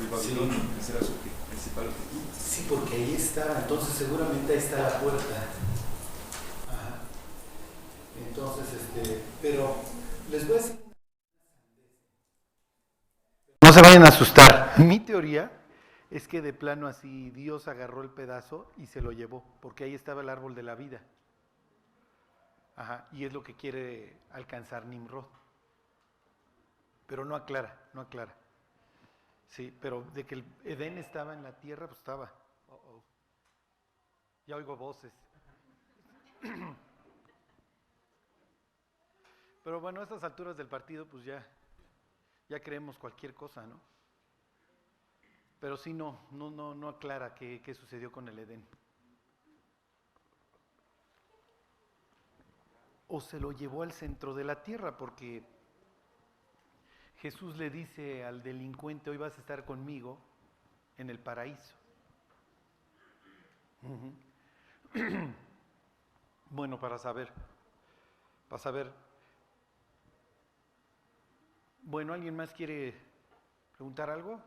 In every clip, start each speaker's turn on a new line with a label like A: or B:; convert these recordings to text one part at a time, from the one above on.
A: de Babilonia, ese era su principal objetivo.
B: Sí, porque ahí está, entonces seguramente ahí está la puerta. Ajá. Entonces, pero les voy a decir. No se vayan a asustar. Mi teoría es que de plano así Dios agarró el pedazo y se lo llevó, porque ahí estaba el árbol de la vida. Ajá, y es lo que quiere alcanzar Nimrod. Pero no aclara. Sí, pero de que el Edén estaba en la tierra, pues estaba. Oh. Ya oigo voces. Pero bueno, a estas alturas del partido, pues ya creemos cualquier cosa, ¿no? Pero sí no aclara qué sucedió con el Edén. O se lo llevó al centro de la tierra, porque Jesús le dice al delincuente, hoy vas a estar conmigo en el paraíso. Bueno, para saber. Bueno, ¿alguien más quiere preguntar algo?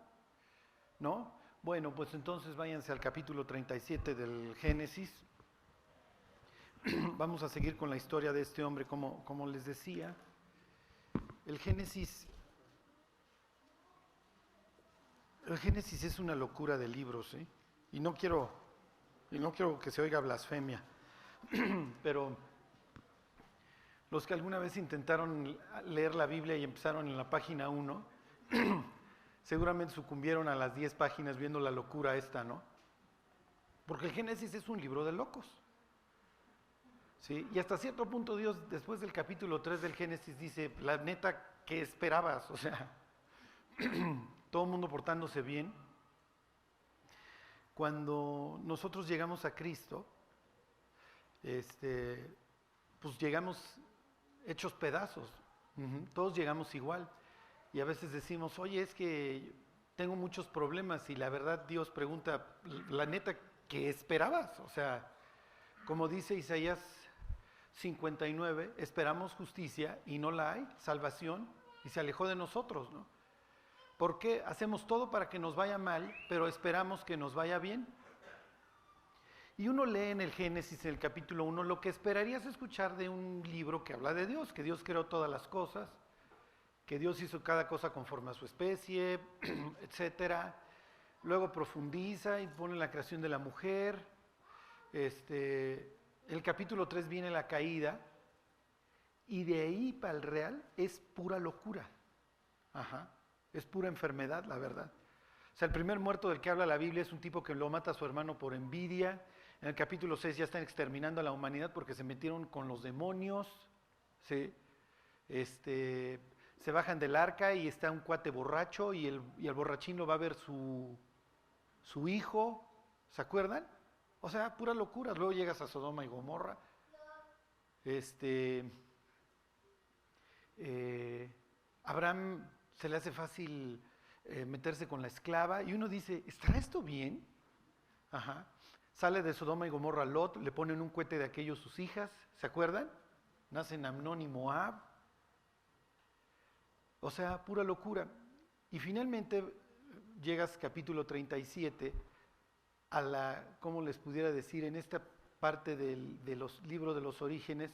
B: ¿No? Bueno, pues entonces váyanse al capítulo 37 del Génesis. Vamos a seguir con la historia de este hombre, como les decía. El Génesis es una locura de libros, ¿eh? Y no quiero que se oiga blasfemia, pero los que alguna vez intentaron leer la Biblia y empezaron en la página 1, seguramente sucumbieron a las 10 páginas viendo la locura esta, ¿no? Porque el Génesis es un libro de locos. ¿Sí? Y hasta cierto punto Dios, después del capítulo 3 del Génesis, dice, la neta, ¿qué esperabas? O sea, todo el mundo portándose bien. Cuando nosotros llegamos a Cristo, pues llegamos hechos pedazos. Todos llegamos igual. Y a veces decimos, oye, es que tengo muchos problemas, y la verdad Dios pregunta, la neta, ¿qué esperabas? O sea, como dice Isaías 59, esperamos justicia y no la hay, salvación, y se alejó de nosotros, ¿no? ¿Por qué hacemos todo para que nos vaya mal, pero esperamos que nos vaya bien? Y uno lee en el Génesis, en el capítulo 1, lo que esperarías escuchar de un libro que habla de Dios, que Dios creó todas las cosas, que Dios hizo cada cosa conforme a su especie, etcétera. Luego profundiza y pone la creación de la mujer. El capítulo 3 viene la caída, y de ahí para el real es pura locura. Es pura enfermedad, la verdad. O sea, el primer muerto del que habla la Biblia es un tipo que lo mata a su hermano por envidia. En el capítulo 6 ya están exterminando a la humanidad porque se metieron con los demonios. ¿Sí? Se bajan del arca y está un cuate borracho, y el borrachín lo va a ver su hijo. ¿Se acuerdan? O sea, pura locura. Luego llegas a Sodoma y Gomorra. Abraham se le hace fácil meterse con la esclava, y uno dice, ¿estará esto bien? Sale de Sodoma y Gomorra Lot, le ponen un cohete de aquellos sus hijas, ¿se acuerdan? Nacen Amnón y Moab. O sea, pura locura. Y finalmente llegas capítulo 37 a la, ¿cómo les pudiera decir? En esta parte de los libros de los orígenes,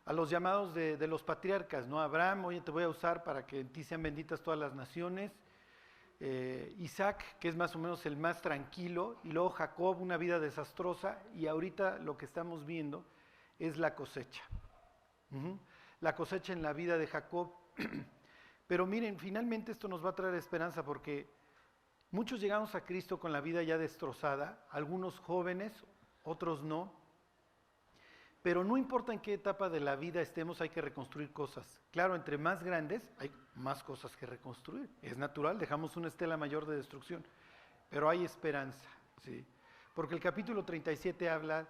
B: a los llamados de los patriarcas, ¿no? Abraham, oye, te voy a usar para que en ti sean benditas todas las naciones. Isaac, que es más o menos el más tranquilo, y luego Jacob, una vida desastrosa, y ahorita lo que estamos viendo es la cosecha. La cosecha en la vida de Jacob. Pero miren, finalmente esto nos va a traer esperanza, porque muchos llegamos a Cristo con la vida ya destrozada, algunos jóvenes, otros no. Pero no importa en qué etapa de la vida estemos, hay que reconstruir cosas. Claro, entre más grandes hay más cosas que reconstruir. Es natural, dejamos una estela mayor de destrucción. Pero hay esperanza, ¿sí? Porque el capítulo 37 habla,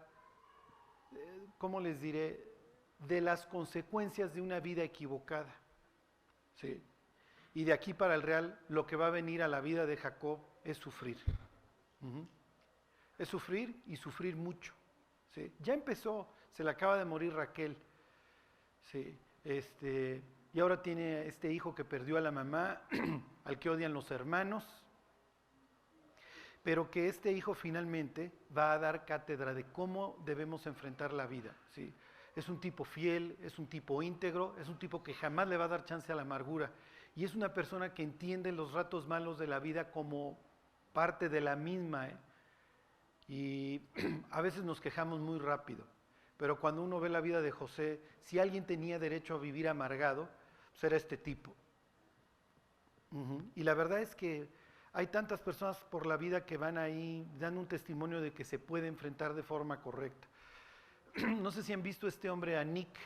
B: ¿cómo les diré?, de las consecuencias de una vida equivocada, ¿sí? Y de aquí para el real, lo que va a venir a la vida de Jacob es sufrir. Es sufrir, y sufrir mucho, ¿sí? Ya empezó, se le acaba de morir Raquel, ¿sí? y ahora tiene este hijo que perdió a la mamá, al que odian los hermanos, pero que este hijo finalmente va a dar cátedra de cómo debemos enfrentar la vida, ¿sí? Es un tipo fiel, es un tipo íntegro, es un tipo que jamás le va a dar chance a la amargura, y es una persona que entiende los ratos malos de la vida como parte de la misma, ¿eh? Y a veces nos quejamos muy rápido, pero cuando uno ve la vida de José, si alguien tenía derecho a vivir amargado, pues era este tipo. Y la verdad es que hay tantas personas por la vida que van ahí dando un testimonio de que se puede enfrentar de forma correcta. No sé si han visto este hombre, a Nick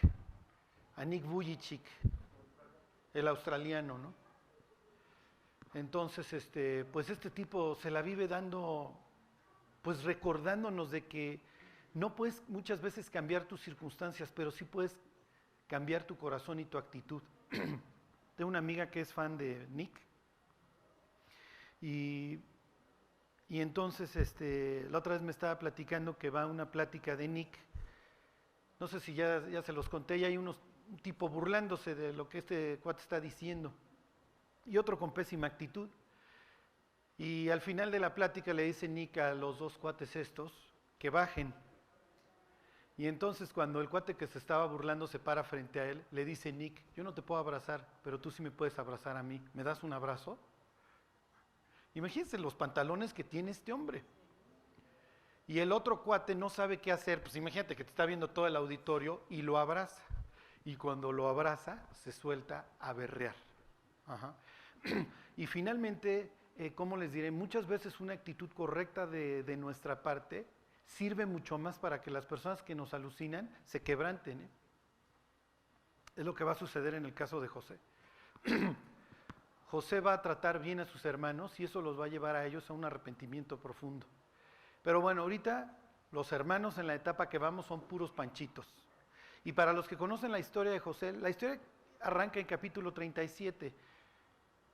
B: Vujicic, el australiano, ¿no? Entonces, pues este tipo se la vive dando, pues recordándonos de que no puedes muchas veces cambiar tus circunstancias, pero sí puedes cambiar tu corazón y tu actitud. Tengo una amiga que es fan de Nick, y entonces la otra vez me estaba platicando que va a una plática de Nick, no sé si ya se los conté, y hay un tipo burlándose de lo que este cuate está diciendo, y otro con pésima actitud. Y al final de la plática le dice Nick a los dos cuates estos que bajen. Y entonces cuando el cuate que se estaba burlando se para frente a él, le dice Nick, yo no te puedo abrazar, pero tú sí me puedes abrazar a mí. ¿Me das un abrazo? Imagínense los pantalones que tiene este hombre. Y el otro cuate no sabe qué hacer, pues imagínate que te está viendo todo el auditorio y lo abraza. Y cuando lo abraza, se suelta a berrear. Ajá. Y finalmente, ¿cómo les diré? Muchas veces una actitud correcta de nuestra parte sirve mucho más para que las personas que nos alucinan se quebranten, ¿eh? Es lo que va a suceder en el caso de José. José va a tratar bien a sus hermanos y eso los va a llevar a ellos a un arrepentimiento profundo. Pero bueno, ahorita los hermanos en la etapa que vamos son puros panchitos. Y para los que conocen la historia de José, la historia arranca en capítulo 37.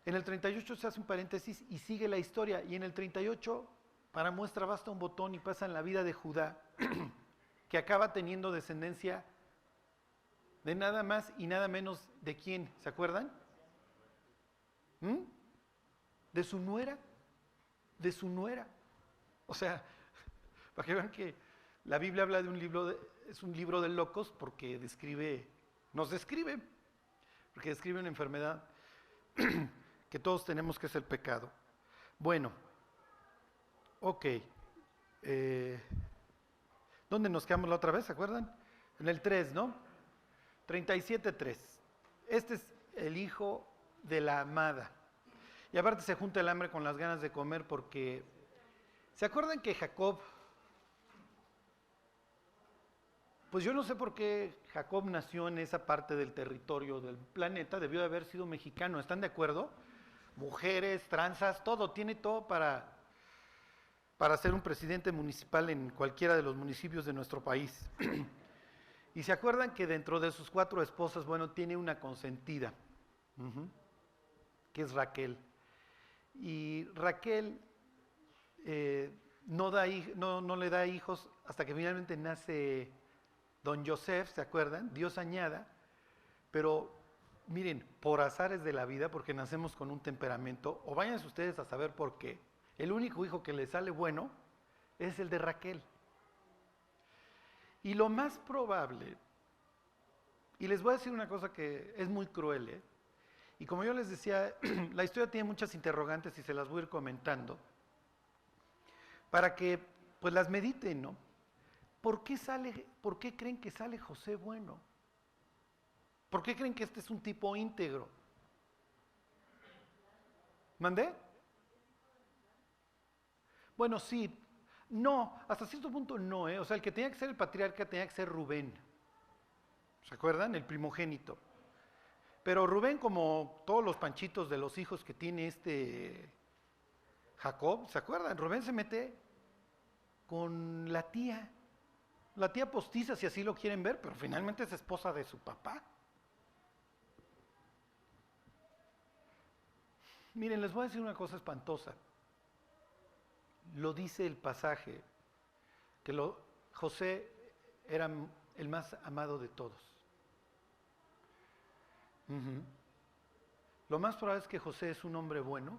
B: En el 38 se hace un paréntesis y sigue la historia. Y en el 38, para muestra, basta un botón y pasa en la vida de Judá, que acaba teniendo descendencia de nada más y nada menos de quién, ¿se acuerdan? De su nuera, de su nuera. O sea, para que vean que la Biblia habla de un libro, es un libro de locos porque nos describe, porque describe una enfermedad que todos tenemos, que es el pecado. Bueno, ok. ¿Dónde nos quedamos la otra vez? ¿Se acuerdan? En el 3, ¿no? 37:3. Este es el hijo de la amada. Y aparte se junta el hambre con las ganas de comer porque, ¿se acuerdan que Jacob, pues yo no sé por qué Jacob nació en esa parte del territorio del planeta, debió de haber sido mexicano, ¿están de acuerdo? Mujeres, tranzas, todo, tiene todo para ser un presidente municipal en cualquiera de los municipios de nuestro país. Y se acuerdan que dentro de sus 4 esposas, bueno, tiene una consentida, que es Raquel. Y Raquel no le da hijos hasta que finalmente nace don Joseph, ¿se acuerdan? Dios añada, pero miren, por azares de la vida, porque nacemos con un temperamento, o váyanse ustedes a saber por qué, el único hijo que le sale bueno es el de Raquel. Y lo más probable, y les voy a decir una cosa que es muy cruel, ¿eh? Y como yo les decía, la historia tiene muchas interrogantes y se las voy a ir comentando, para que pues las mediten, ¿no? ¿Por qué creen que sale José bueno? ¿Por qué creen que este es un tipo íntegro? ¿Mandé? Bueno, sí, no, hasta cierto punto no, ¿eh? O sea, el que tenía que ser el patriarca tenía que ser Rubén. ¿Se acuerdan? El primogénito. Pero Rubén, como todos los panchitos de los hijos que tiene Jacob, ¿se acuerdan? Rubén se mete con la tía postiza, si así lo quieren ver, pero finalmente es esposa de su papá. Miren, les voy a decir una cosa espantosa. Lo dice el pasaje, que José era el más amado de todos. Ujú. Lo más probable es que José es un hombre bueno,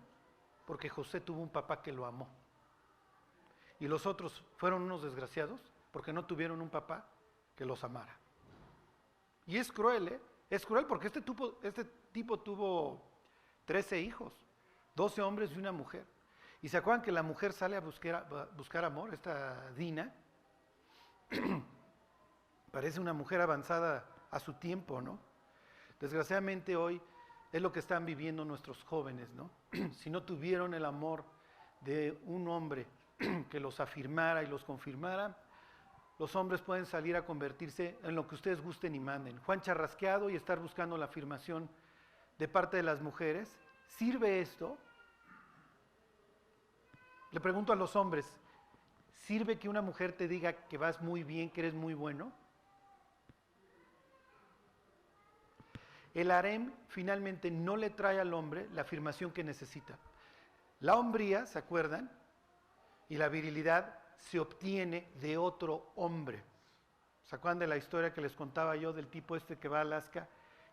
B: porque José tuvo un papá que lo amó. Y los otros fueron unos desgraciados, porque no tuvieron un papá que los amara. Y es cruel, ¿eh? Es cruel porque este tipo tuvo 13 hijos, 12 hombres y una mujer. ¿Y se acuerdan que la mujer sale a buscar amor, esta Dina? Parece una mujer avanzada a su tiempo, ¿no? Desgraciadamente hoy es lo que están viviendo nuestros jóvenes, ¿no? Si no tuvieron el amor de un hombre que los afirmara y los confirmara, los hombres pueden salir a convertirse en lo que ustedes gusten y manden. Juan Charrasqueado y estar buscando la afirmación de parte de las mujeres. ¿Sirve esto? Le pregunto a los hombres, ¿sirve que una mujer te diga que vas muy bien, que eres muy bueno? El harem finalmente no le trae al hombre la afirmación que necesita. La hombría, ¿se acuerdan? Y la virilidad se obtiene de otro hombre. ¿Se acuerdan de la historia que les contaba yo del tipo este que va a Alaska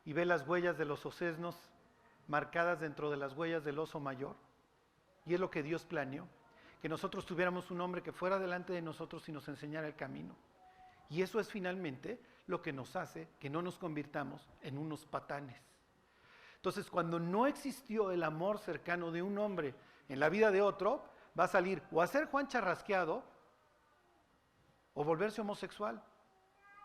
B: y ve las huellas de los osesnos marcadas dentro de las huellas del oso mayor? Y es lo que Dios planeó, que nosotros tuviéramos un hombre que fuera delante de nosotros y nos enseñara el camino. Y eso es finalmente lo que nos hace que no nos convirtamos en unos patanes. Entonces, cuando no existió el amor cercano de un hombre en la vida de otro, va a salir o a ser Juan Charrasqueado o volverse homosexual.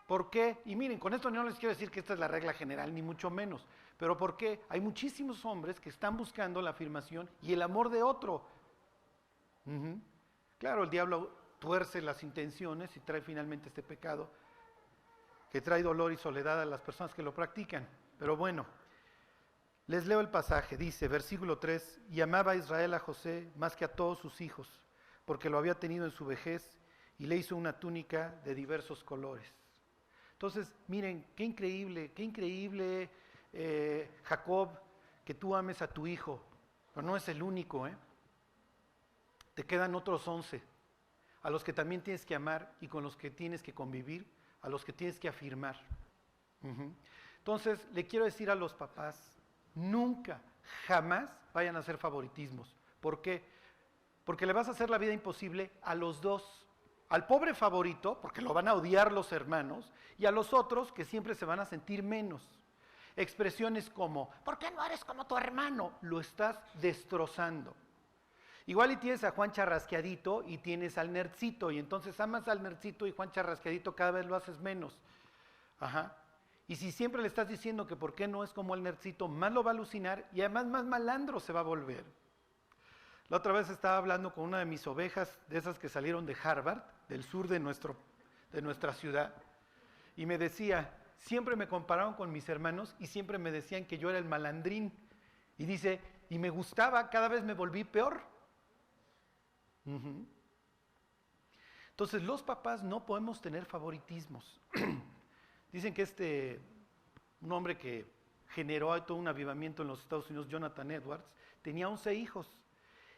B: ¿Por qué? Y miren, con esto no les quiero decir que esta es la regla general, ni mucho menos. Pero ¿por qué? Hay muchísimos hombres que están buscando la afirmación y el amor de otro. Claro, el diablo tuerce las intenciones y trae finalmente este pecado que trae dolor y soledad a las personas que lo practican. Pero bueno, les leo el pasaje, dice, versículo 3, y amaba a Israel a José más que a todos sus hijos, porque lo había tenido en su vejez y le hizo una túnica de diversos colores. Entonces, miren, qué increíble, Jacob, que tú ames a tu hijo, pero no es el único, ¿eh? Te quedan otros 11, a los que también tienes que amar y con los que tienes que convivir, a los que tienes que afirmar. Entonces, le quiero decir a los papás, nunca, jamás vayan a hacer favoritismos. ¿Por qué? Porque le vas a hacer la vida imposible a los dos. Al pobre favorito, porque lo van a odiar los hermanos, y a los otros que siempre se van a sentir menos. Expresiones como, ¿por qué no eres como tu hermano? Lo estás destrozando. Igual y tienes a Juan Charrasqueadito y tienes al nerdcito, y entonces amas al nerdcito y Juan Charrasqueadito cada vez lo haces menos. Y si siempre le estás diciendo que por qué no es como el nerdcito, más lo va a alucinar y además más malandro se va a volver. La otra vez estaba hablando con una de mis ovejas, de esas que salieron de Harvard, del sur de nuestra ciudad, y me decía, siempre me compararon con mis hermanos y siempre me decían que yo era el malandrín. Y dice, y me gustaba, cada vez me volví peor. Entonces los papás no podemos tener favoritismos. Dicen que un hombre que generó todo un avivamiento en los Estados Unidos, Jonathan Edwards, tenía 11 hijos.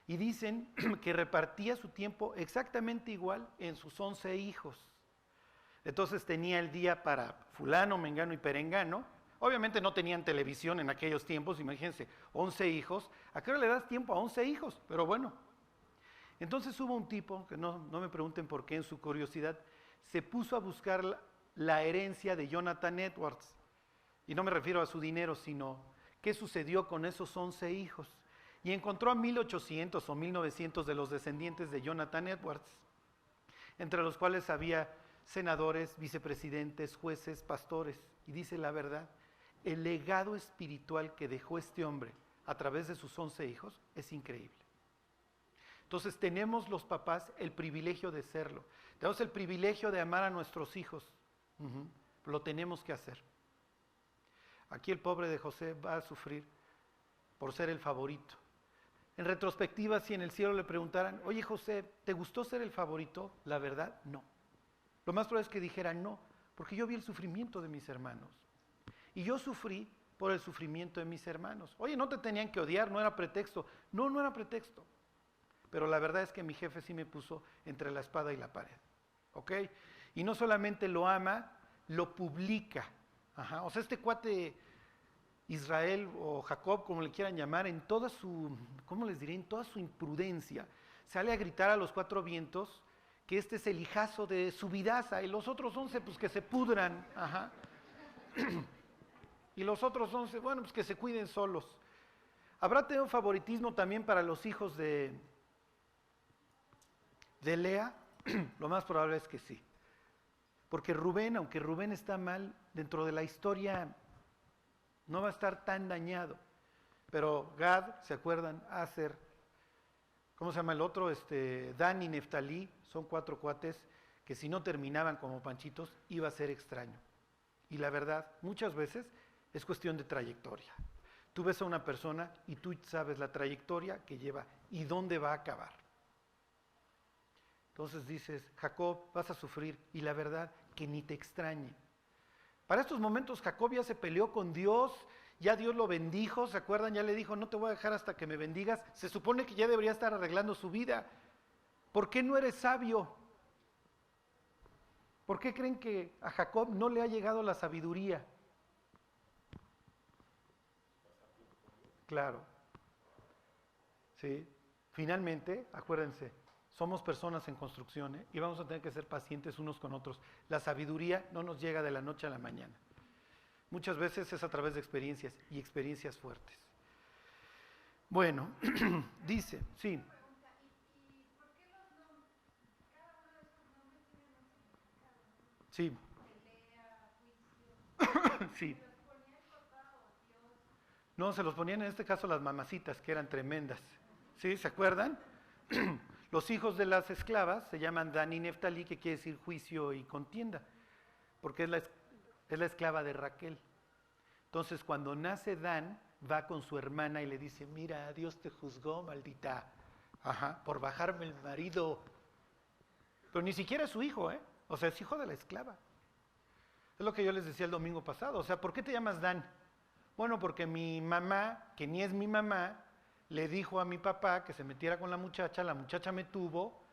B: Y dicen que repartía su tiempo exactamente igual en sus 11 hijos. Entonces tenía el día para fulano, mengano y perengano. Obviamente no tenían televisión en aquellos tiempos, imagínense, 11 hijos. ¿A qué hora le das tiempo a 11 hijos? Pero bueno. Entonces hubo un tipo, que no me pregunten por qué, en su curiosidad, se puso a buscar la herencia de Jonathan Edwards. Y no me refiero a su dinero, sino qué sucedió con esos 11 hijos. Y encontró a 1800 o 1900 de los descendientes de Jonathan Edwards, entre los cuales había senadores, vicepresidentes, jueces, pastores. Y dice la verdad, el legado espiritual que dejó este hombre a través de sus 11 hijos es increíble. Entonces tenemos los papás el privilegio de serlo. Tenemos el privilegio de amar a nuestros hijos. Lo tenemos que hacer. Aquí el pobre de José va a sufrir por ser el favorito. En retrospectiva, si en el cielo le preguntaran, oye José, ¿te gustó ser el favorito? La verdad, no. Lo más probable es que dijera no, porque yo vi el sufrimiento de mis hermanos. Y yo sufrí por el sufrimiento de mis hermanos. Oye, no te tenían que odiar, no era pretexto. No, no era pretexto. Pero la verdad es que mi jefe sí me puso entre la espada y la pared. ¿Ok? Y no solamente lo ama, lo publica. O sea, este cuate Israel o Jacob, como le quieran llamar, en toda su, ¿cómo les diré? En toda su imprudencia, sale a gritar a los 4 vientos que este es el hijazo de su vidaza, y los otros 11 pues que se pudran, ajá. Y los otros 11, bueno, pues que se cuiden solos. ¿Habrá tenido favoritismo también para los hijos de Lea? Lo más probable es que sí. Porque Rubén, aunque Rubén está mal, dentro de la historia no va a estar tan dañado. Pero Gad, ¿se acuerdan? Aser, ¿cómo se llama el otro? Dan y Neftalí, son 4 cuates que si no terminaban como panchitos, iba a ser extraño. Y la verdad, muchas veces es cuestión de trayectoria. Tú ves a una persona y tú sabes la trayectoria que lleva y dónde va a acabar. Entonces dices, Jacob, vas a sufrir, y la verdad, que ni te extrañe. Para estos momentos Jacob ya se peleó con Dios, ya Dios lo bendijo, ¿se acuerdan? Ya le dijo, no te voy a dejar hasta que me bendigas. Se supone que ya debería estar arreglando su vida. ¿Por qué no eres sabio? ¿Por qué creen que a Jacob no le ha llegado la sabiduría? Claro. Sí. Finalmente, acuérdense, somos personas en construcción, ¿eh? Y vamos a tener que ser pacientes unos con otros. La sabiduría no nos llega de la noche a la mañana. Muchas veces es a través de experiencias, y experiencias fuertes. Bueno, dice, sí. Sí. Sí. No, se los ponían en este caso las mamacitas, que eran tremendas. ¿Sí? ¿Se acuerdan? Los hijos de las esclavas se llaman Dan y Neftalí, que quiere decir juicio y contienda, porque es la esclava de Raquel. Entonces, cuando nace Dan, va con su hermana y le dice, mira, Dios te juzgó, maldita, por bajarme el marido. Pero ni siquiera es su hijo, ¿eh? O sea, es hijo de la esclava. Es lo que yo les decía el domingo pasado. O sea, ¿por qué te llamas Dan? Bueno, porque mi mamá, que ni es mi mamá, le dijo a mi papá que se metiera con la muchacha me tuvo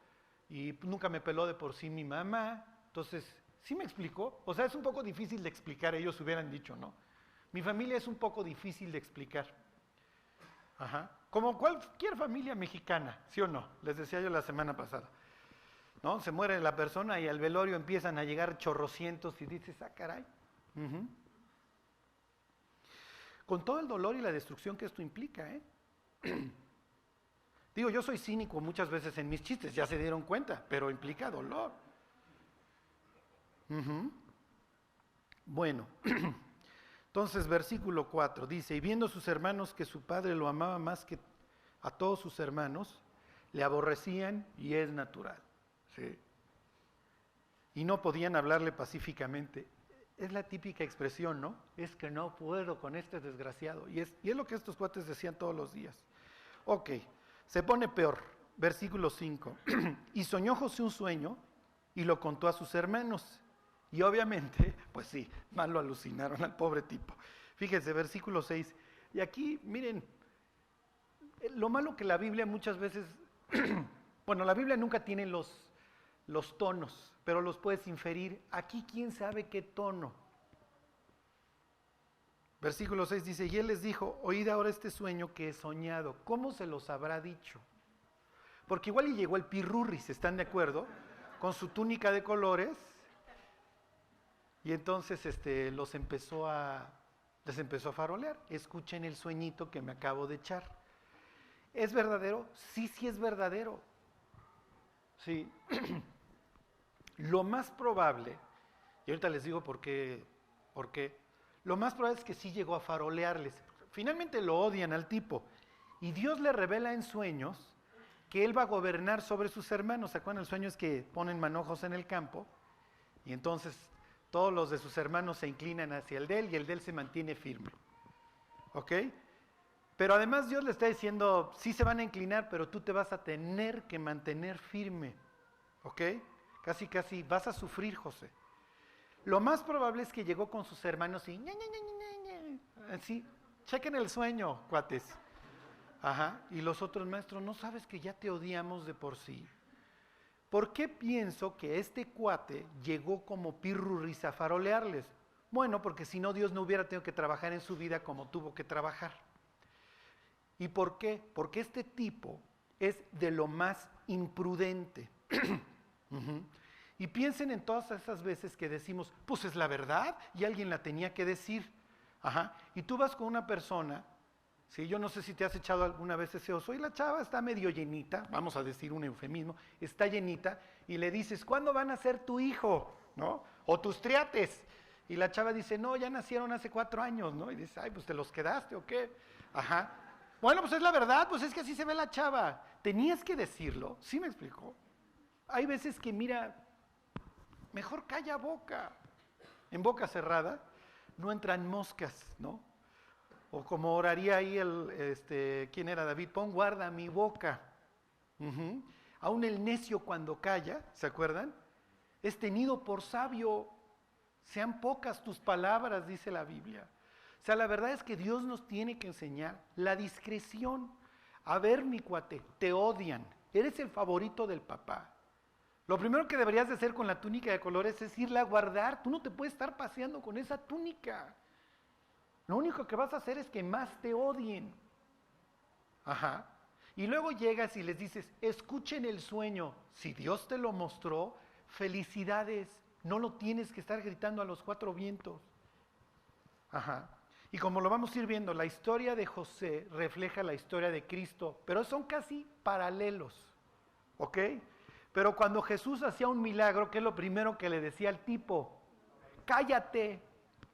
B: y nunca me peló de por sí mi mamá. Entonces, ¿sí me explicó? O sea, es un poco difícil de explicar, ellos hubieran dicho, ¿no? Mi familia es un poco difícil de explicar. Como cualquier familia mexicana, ¿sí o no? Les decía yo la semana pasada. ¿No? Se muere la persona y al velorio empiezan a llegar chorrocientos y dices, ah, caray. Con todo el dolor y la destrucción que esto implica, ¿eh? Digo, yo soy cínico muchas veces en mis chistes, ya se dieron cuenta, pero implica dolor. Bueno, entonces versículo 4 dice, y viendo sus hermanos que su padre lo amaba más que a todos sus hermanos, le aborrecían, y es natural. ¿Sí? Y no podían hablarle pacíficamente. Es la típica expresión, ¿no? Es que no puedo con este desgraciado. Y es lo que estos cuates decían todos los días. Ok, se pone peor. Versículo 5. Y soñó José un sueño y lo contó a sus hermanos. Y obviamente, pues sí, mal lo alucinaron al pobre tipo. Fíjense, versículo 6. Y aquí, miren, lo malo que la Biblia muchas veces, bueno, la Biblia nunca tiene los tonos, pero los puedes inferir. Aquí, ¿quién sabe qué tono? Versículo 6 dice, y él les dijo, oíd ahora este sueño que he soñado. ¿Cómo se los habrá dicho? Porque igual y llegó el pirurris, ¿están de acuerdo? Con su túnica de colores, y entonces les empezó a farolear. Escuchen el sueñito que me acabo de echar. ¿Es verdadero? Sí, sí es verdadero. Sí. Lo más probable, y ahorita les digo por qué, lo más probable es que sí llegó a farolearles. Finalmente lo odian al tipo, y Dios le revela en sueños que él va a gobernar sobre sus hermanos. ¿Se acuerdan? El sueño es que ponen manojos en el campo, y entonces todos los de sus hermanos se inclinan hacia el de él, y el de él se mantiene firme. ¿Ok? Pero además Dios le está diciendo, sí se van a inclinar, pero tú te vas a tener que mantener firme. ¿Ok? Casi, casi, vas a sufrir, José. Lo más probable es que llegó con sus hermanos y... Así, chequen el sueño, cuates. Y los otros maestros, ¿no sabes que ya te odiamos de por sí? ¿Por qué pienso que este cuate llegó como pirurris a farolearles? Bueno, porque si no, Dios no hubiera tenido que trabajar en su vida como tuvo que trabajar. ¿Y por qué? Porque este tipo es de lo más imprudente. Y piensen en todas esas veces que decimos, pues es la verdad y alguien la tenía que decir. Y tú vas con una persona, ¿sí? Yo no sé si te has echado alguna vez ese oso y la chava está medio llenita, vamos a decir un eufemismo, está llenita y le dices, ¿cuándo van a ser tu hijo? ¿No? O tus triates. Y la chava dice, no, ya nacieron hace 4 años, ¿no? Y dice, ay, pues te los quedaste o qué. Bueno, pues es la verdad, pues es que así se ve la chava. Tenías que decirlo, ¿sí me explicó? Hay veces que, mira, mejor calla boca. En boca cerrada no entran moscas, ¿no? O como oraría ahí ¿quién era David? Pon guarda mi boca. Aún el necio cuando calla, ¿se acuerdan? Es tenido por sabio. Sean pocas tus palabras, dice la Biblia. O sea, la verdad es que Dios nos tiene que enseñar la discreción. A ver, mi cuate, te odian. Eres el favorito del papá. Lo primero que deberías de hacer con la túnica de colores es irla a guardar. Tú no te puedes estar paseando con esa túnica. Lo único que vas a hacer es que más te odien. Y luego llegas y les dices, escuchen el sueño. Si Dios te lo mostró, felicidades. No lo tienes que estar gritando a los 4 vientos. Y como lo vamos a ir viendo, la historia de José refleja la historia de Cristo, pero son casi paralelos. ¿Ok? Pero cuando Jesús hacía un milagro, ¿qué es lo primero que le decía al tipo? Cállate,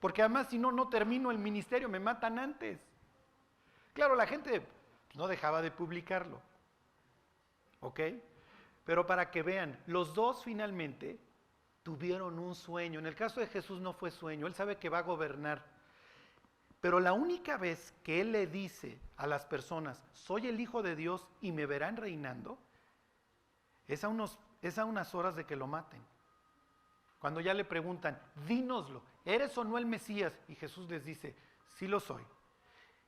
B: porque además si no, no termino el ministerio, me matan antes. Claro, la gente no dejaba de publicarlo. ¿Ok? Pero para que vean, los dos finalmente tuvieron un sueño. En el caso de Jesús no fue sueño, él sabe que va a gobernar. Pero la única vez que él le dice a las personas, soy el Hijo de Dios y me verán reinando, es a unas horas de que lo maten. Cuando ya le preguntan, dínoslo, ¿eres o no el Mesías? Y Jesús les dice, sí lo soy.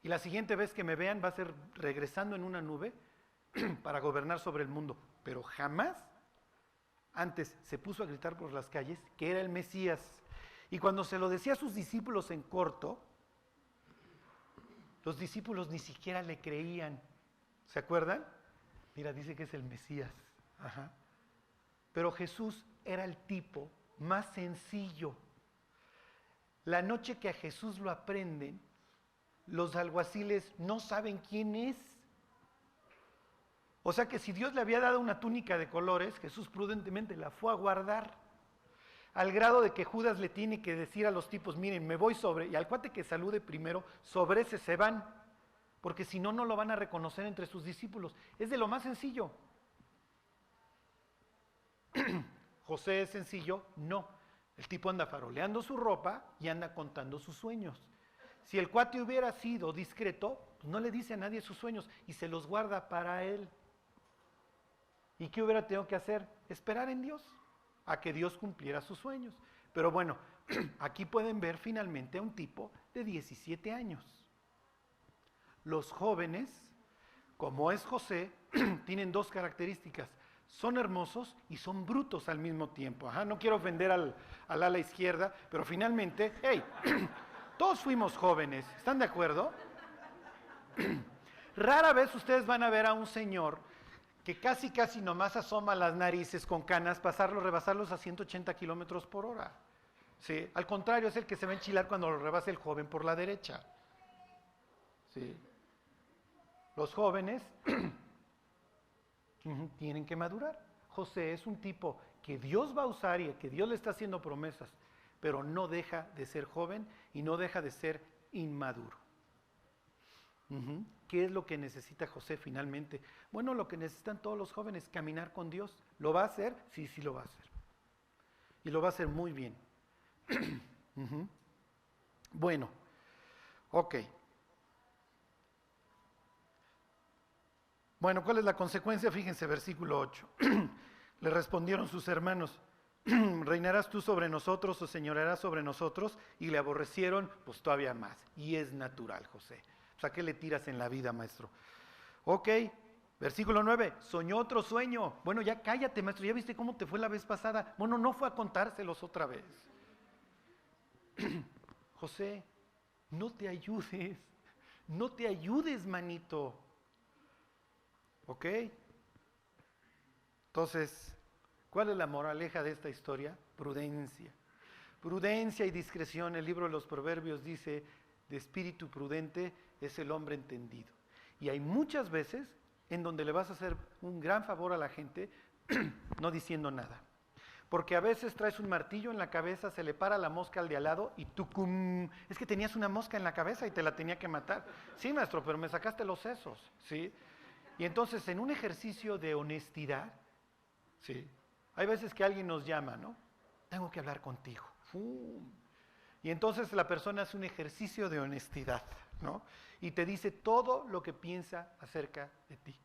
B: Y la siguiente vez que me vean va a ser regresando en una nube para gobernar sobre el mundo. Pero jamás antes se puso a gritar por las calles que era el Mesías. Y cuando se lo decía a sus discípulos en corto, los discípulos ni siquiera le creían. ¿Se acuerdan? Mira, dice que es el Mesías. Pero Jesús era el tipo más sencillo. La noche que a Jesús lo aprenden, los alguaciles no saben quién es. O sea que si Dios le había dado una túnica de colores, Jesús prudentemente la fue a guardar. Al grado de que Judas le tiene que decir a los tipos, miren, me voy sobre, y al cuate que salude primero, sobre ese se van, porque si no, no lo van a reconocer entre sus discípulos. Es de lo más sencillo. José es sencillo, no. El tipo anda faroleando su ropa y anda contando sus sueños. Si el cuate hubiera sido discreto, pues no le dice a nadie sus sueños y se los guarda para él. ¿Y qué hubiera tenido que hacer? Esperar en Dios, a que Dios cumpliera sus sueños. Pero bueno, aquí pueden ver finalmente a un tipo de 17 años. Los jóvenes, como es José, tienen 2 características. Son hermosos y son brutos al mismo tiempo. No quiero ofender al ala izquierda, pero finalmente, hey, todos fuimos jóvenes, ¿están de acuerdo? Rara vez ustedes van a ver a un señor que casi nomás asoma las narices con canas, rebasarlos a 180 kilómetros por hora. ¿Sí? Al contrario, es el que se va a enchilar cuando lo rebasa el joven por la derecha. ¿Sí? Los jóvenes tienen que madurar. José es un tipo que Dios va a usar y que Dios le está haciendo promesas, pero no deja de ser joven y no deja de ser inmaduro. ¿Qué es lo que necesita José finalmente? Bueno, lo que necesitan todos los jóvenes, caminar con Dios. ¿Lo va a hacer? Sí, sí lo va a hacer. Y lo va a hacer muy bien. Bueno, ok. Bueno, ¿cuál es la consecuencia? Fíjense, versículo 8. Le respondieron sus hermanos, ¿reinarás tú sobre nosotros o señorearás sobre nosotros? Y le aborrecieron, pues todavía más. Y es natural, José. O sea, ¿qué le tiras en la vida, maestro? Ok, versículo 9, soñó otro sueño. Bueno, ya cállate, maestro, ¿ya viste cómo te fue la vez pasada? Bueno, no fue a contárselos otra vez. José, no te ayudes, manito. ¿Ok? Entonces, ¿cuál es la moraleja de esta historia? Prudencia. Prudencia y discreción. El libro de los Proverbios dice, de espíritu prudente es el hombre entendido. Y hay muchas veces en donde le vas a hacer un gran favor a la gente no diciendo nada. Porque a veces traes un martillo en la cabeza, se le para la mosca al de al lado y ¡tucum! Es que tenías una mosca en la cabeza y te la tenía que matar. Sí, maestro, pero me sacaste los sesos, ¿sí? Y entonces en un ejercicio de honestidad, ¿sí? Hay veces que alguien nos llama, ¿no? Tengo que hablar contigo. Y entonces la persona hace un ejercicio de honestidad, ¿no? Y te dice todo lo que piensa acerca de ti.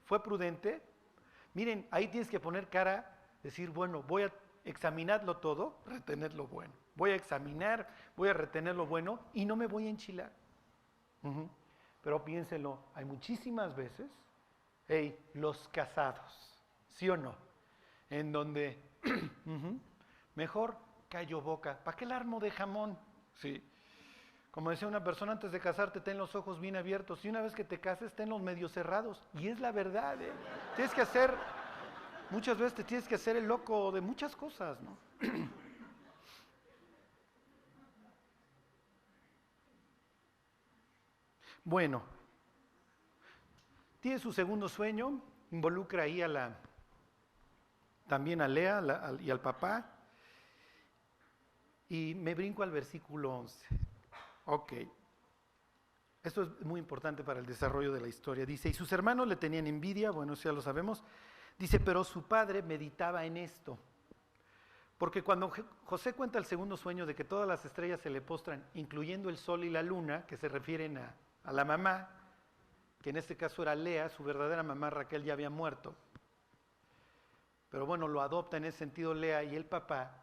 B: ¿Fue prudente? Miren, ahí tienes que poner cara, decir, bueno, voy a examinarlo todo, retener lo bueno. Voy a examinar, voy a retener lo bueno y no me voy a enchilar. Pero piénsenlo, hay muchísimas veces, los casados, ¿sí o no? En donde mejor callo boca. ¿Para qué el armo de jamón? Sí. Como decía una persona, antes de casarte, ten los ojos bien abiertos. Y una vez que te cases, tenlos medio cerrados. Y es la verdad, ¿eh? Tienes que hacer, muchas veces te tienes que hacer el loco de muchas cosas, ¿no? Bueno, tiene su segundo sueño, involucra ahí también a Lea y al papá. Y me brinco al versículo 11. Ok. Esto es muy importante para el desarrollo de la historia. Dice, y sus hermanos le tenían envidia, bueno, eso ya lo sabemos. Dice, pero su padre meditaba en esto. Porque cuando José cuenta el segundo sueño de que todas las estrellas se le postran, incluyendo el sol y la luna, que se refieren a la mamá, que en este caso era Lea, su verdadera mamá Raquel ya había muerto. Pero bueno, lo adopta en ese sentido Lea y el papá.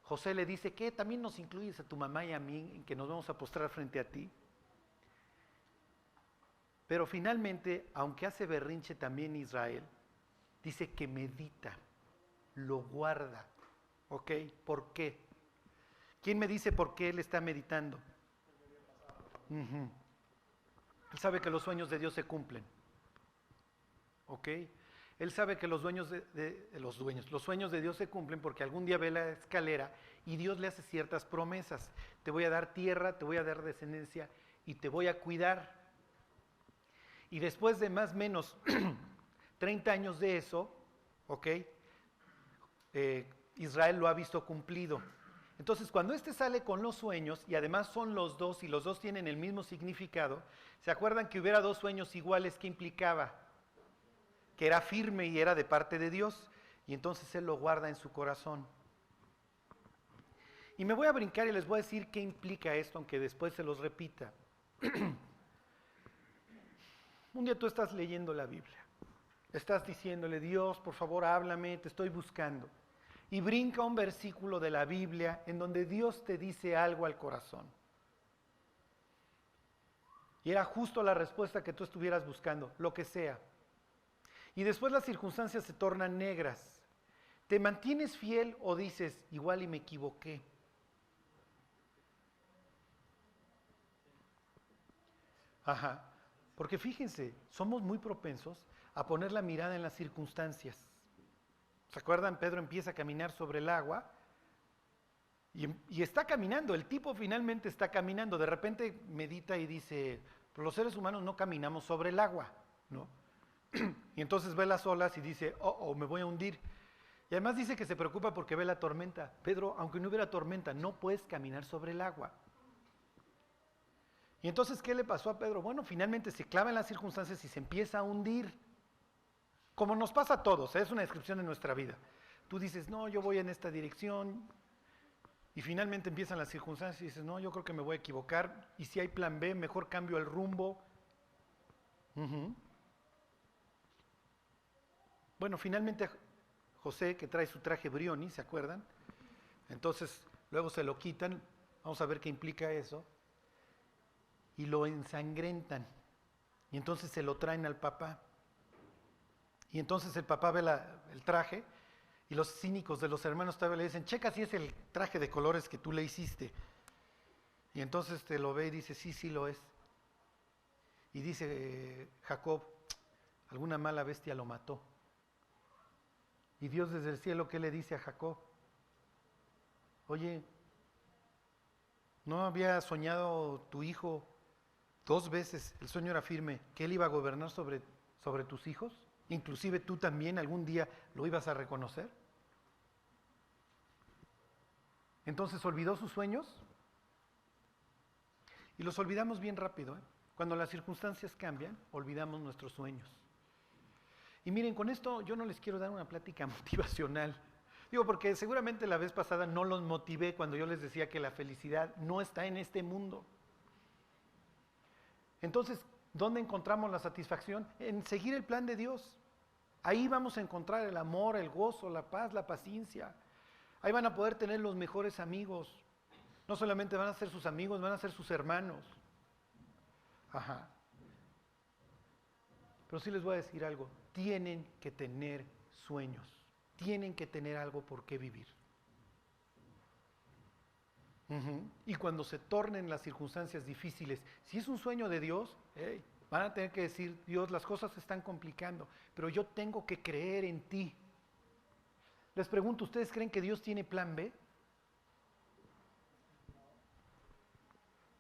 B: José le dice, ¿qué? ¿También nos incluyes a tu mamá y a mí en que nos vamos a postrar frente a ti? Pero finalmente, aunque hace berrinche también Israel, dice que medita, lo guarda. ¿Ok? ¿Por qué? ¿Quién me dice por qué él está meditando? Él sabe que los sueños de Dios se cumplen. ¿Ok? Él sabe que los sueños de Dios se cumplen porque algún día ve la escalera y Dios le hace ciertas promesas. Te voy a dar tierra, te voy a dar descendencia y te voy a cuidar. Y después de más o menos 30 años de eso, ¿ok? Israel lo ha visto cumplido. Entonces, cuando este sale con los sueños, y además son los dos, y los dos tienen el mismo significado, ¿se acuerdan que hubiera dos sueños iguales? ¿Qué implicaba? Que era firme y era de parte de Dios, y entonces Él lo guarda en su corazón. Y me voy a brincar y les voy a decir qué implica esto, aunque después se los repita. Un día tú estás leyendo la Biblia, estás diciéndole, Dios, por favor, háblame, te estoy buscando. Y brinca un versículo de la Biblia en donde Dios te dice algo al corazón. Y era justo la respuesta que tú estuvieras buscando, lo que sea. Y después las circunstancias se tornan negras. ¿Te mantienes fiel o dices, igual y me equivoqué? Ajá. Porque fíjense, somos muy propensos a poner la mirada en las circunstancias. ¿Se acuerdan? Pedro empieza a caminar sobre el agua y está caminando, el tipo finalmente está caminando. De repente medita y dice, los seres humanos no caminamos sobre el agua, ¿no? Y entonces ve las olas y dice, me voy a hundir. Y además dice que se preocupa porque ve la tormenta. Pedro, aunque no hubiera tormenta, no puedes caminar sobre el agua. Y entonces, ¿qué le pasó a Pedro? Bueno, finalmente se clava en las circunstancias y se empieza a hundir. Como nos pasa a todos, es una descripción de nuestra vida. Tú dices, no, yo voy en esta dirección, y finalmente empiezan las circunstancias y dices, no, yo creo que me voy a equivocar, y si hay plan B, mejor cambio el rumbo. Bueno, finalmente José, que trae su traje Brioni, ¿se acuerdan? Entonces, luego se lo quitan, vamos a ver qué implica eso, y lo ensangrentan, y entonces se lo traen al papá. Y entonces el papá ve el traje y los cínicos de los hermanos todavía le dicen, checa si es el traje de colores que tú le hiciste. Y entonces te lo ve y dice, sí, sí lo es. Y dice Jacob, alguna mala bestia lo mató. Y Dios desde el cielo, ¿qué le dice a Jacob? Oye, ¿no había soñado tu hijo 2 veces? El sueño era firme, que él iba a gobernar sobre tus hijos. Inclusive tú también algún día lo ibas a reconocer. Entonces olvidó sus sueños. Y los olvidamos bien rápido, ¿eh? Cuando las circunstancias cambian, olvidamos nuestros sueños. Y miren, con esto yo no les quiero dar una plática motivacional. Digo, porque seguramente la vez pasada no los motivé cuando yo les decía que la felicidad no está en este mundo. Entonces, ¿dónde encontramos la satisfacción? En seguir el plan de Dios. Ahí vamos a encontrar el amor, el gozo, la paz, la paciencia. Ahí van a poder tener los mejores amigos. No solamente van a ser sus amigos, van a ser sus hermanos. Ajá. Pero sí les voy a decir algo. Tienen que tener sueños. Tienen que tener algo por qué vivir. Y cuando se tornen las circunstancias difíciles, si es un sueño de Dios, hey, van a tener que decir, Dios, las cosas se están complicando, pero yo tengo que creer en ti. Les pregunto, ¿ustedes creen que Dios tiene plan B?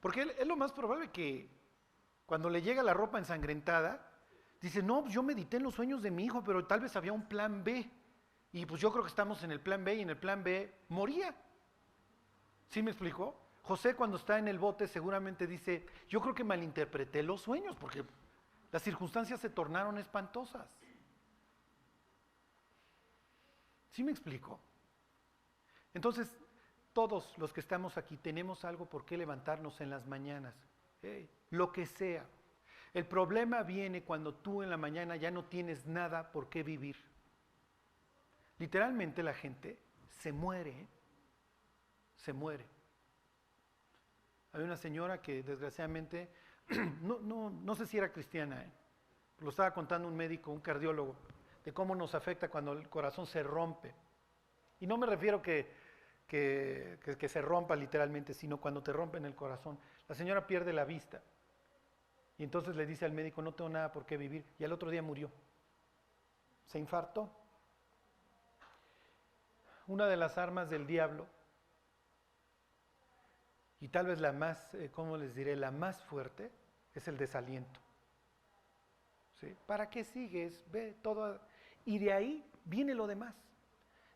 B: Porque es lo más probable que cuando le llega la ropa ensangrentada, dice, no, yo medité en los sueños de mi hijo, pero tal vez había un plan B. Y pues yo creo que estamos en el plan B y en el plan B moría. ¿Sí me explicó? José cuando está en el bote seguramente dice, yo creo que malinterpreté los sueños porque las circunstancias se tornaron espantosas. ¿Sí me explico? Entonces, todos los que estamos aquí tenemos algo por qué levantarnos en las mañanas. Lo que sea. El problema viene cuando tú en la mañana ya no tienes nada por qué vivir. Literalmente la gente se muere. Se muere. Hay una señora que desgraciadamente, no sé si era cristiana, lo estaba contando un médico, un cardiólogo, de cómo nos afecta cuando el corazón se rompe. Y no me refiero que se rompa literalmente, sino cuando te rompen el corazón. La señora pierde la vista. Y entonces le dice al médico, no tengo nada por qué vivir. Y al otro día murió. Se infartó. Una de las armas del diablo, y tal vez la más, ¿cómo les diré? La más fuerte, es el desaliento. ¿Sí? ¿Para qué sigues? Ve todo. Y de ahí viene lo demás.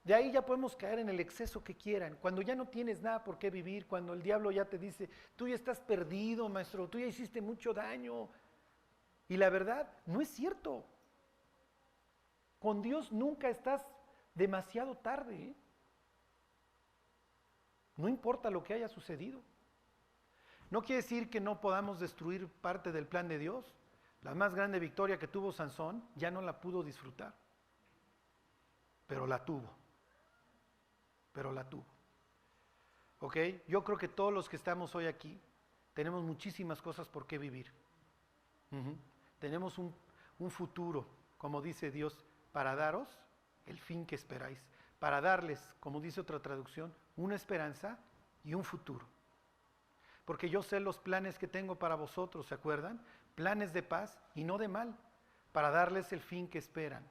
B: De ahí ya podemos caer en el exceso que quieran. Cuando ya no tienes nada por qué vivir, cuando el diablo ya te dice, tú ya estás perdido, maestro, tú ya hiciste mucho daño. Y la verdad, no es cierto. Con Dios nunca estás demasiado tarde, ¿eh? No importa lo que haya sucedido. No quiere decir que no podamos destruir parte del plan de Dios. La más grande victoria que tuvo Sansón ya no la pudo disfrutar. Pero la tuvo. ¿Ok? Yo creo que todos los que estamos hoy aquí tenemos muchísimas cosas por qué vivir. Tenemos un futuro, como dice Dios, para daros el fin que esperáis. Para darles, como dice otra traducción, una esperanza y un futuro. Porque yo sé los planes que tengo para vosotros, ¿se acuerdan? Planes de paz y no de mal, para darles el fin que esperan.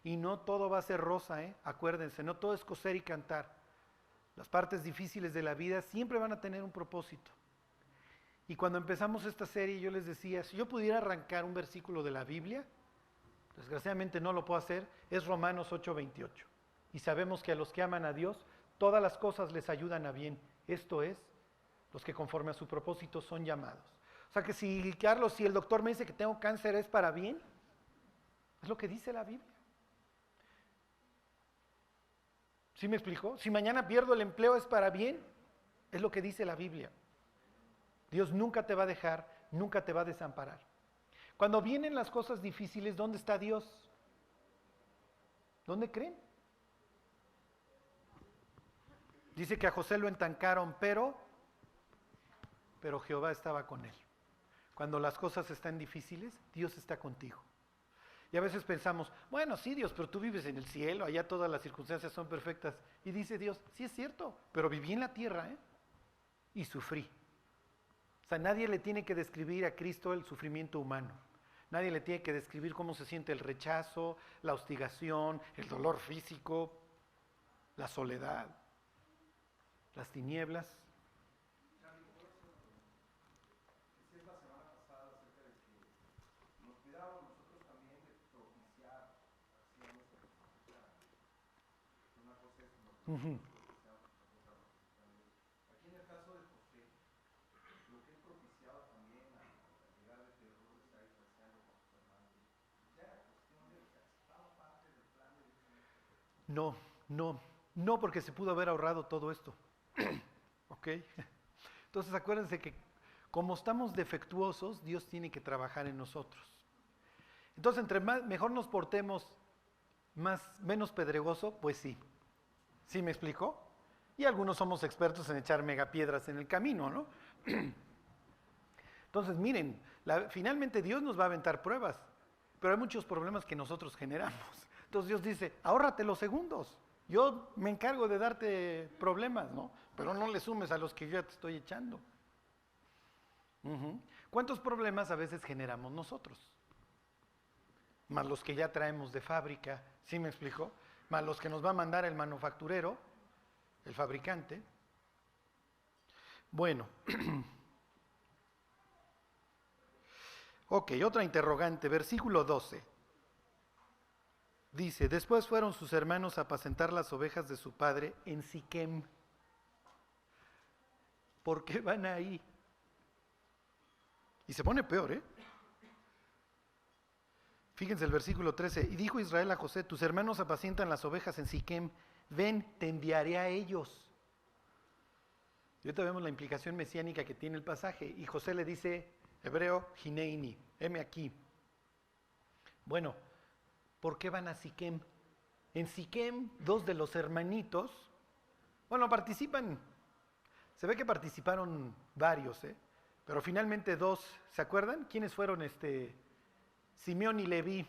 B: Y no todo va a ser rosa, acuérdense, no todo es coser y cantar. Las partes difíciles de la vida siempre van a tener un propósito. Y cuando empezamos esta serie yo les decía, si yo pudiera arrancar un versículo de la Biblia, desgraciadamente no lo puedo hacer, es Romanos 8:28. Y sabemos que a los que aman a Dios, todas las cosas les ayudan a bien. Esto es, los que conforme a su propósito son llamados. O sea que si, Carlos, si el doctor me dice que tengo cáncer es para bien, es lo que dice la Biblia. ¿Sí me explicó? Si mañana pierdo el empleo es para bien, es lo que dice la Biblia. Dios nunca te va a dejar, nunca te va a desamparar. Cuando vienen las cosas difíciles, ¿dónde está Dios? ¿Dónde creen? Dice que a José lo entancaron, pero Jehová estaba con él. Cuando las cosas están difíciles, Dios está contigo. Y a veces pensamos, bueno, sí Dios, pero tú vives en el cielo, allá todas las circunstancias son perfectas. Y dice Dios, sí es cierto, pero viví en la tierra, y sufrí. O sea, nadie le tiene que describir a Cristo el sufrimiento humano. Nadie le tiene que describir cómo se siente el rechazo, la hostigación, el dolor físico, la soledad, las tinieblas. Uh-huh.
A: Aquí en el caso de José, lo que él propiciaba también a la llegada de Herodes a Israel con sus hermanos, ya era cuestión de, o sea, estaba parte del plan de Dios.
B: No, porque se pudo haber ahorrado todo esto. ¿Ok? Entonces acuérdense que como estamos defectuosos, Dios tiene que trabajar en nosotros. Entonces, entre mejor nos portemos, menos pedregoso, pues sí. ¿Sí me explico? Y algunos somos expertos en echar megapiedras en el camino, ¿no? Entonces, miren, finalmente Dios nos va a aventar pruebas, pero hay muchos problemas que nosotros generamos. Entonces Dios dice, ahórrate los segundos, yo me encargo de darte problemas, ¿no? Pero no le sumes a los que yo ya te estoy echando. ¿Cuántos problemas a veces generamos nosotros? Más los que ya traemos de fábrica, ¿sí me explico? Más los que nos va a mandar el manufacturero, el fabricante. Bueno. Ok, otra interrogante, versículo 12. Dice, después fueron sus hermanos a apacentar las ovejas de su padre en Siquem. ¿Por qué van ahí? Y se pone peor, ¿eh? Fíjense el versículo 13. Y dijo Israel a José, tus hermanos apacientan las ovejas en Siquem, ven, te enviaré a ellos. Y ahorita vemos la implicación mesiánica que tiene el pasaje. Y José le dice, hebreo, Hineini, heme aquí. Bueno, ¿por qué van a Siquem? En Siquem, dos de los hermanitos, bueno, participan, se ve que participaron varios, pero finalmente dos, ¿se acuerdan? ¿Quiénes fueron Simeón y Leví?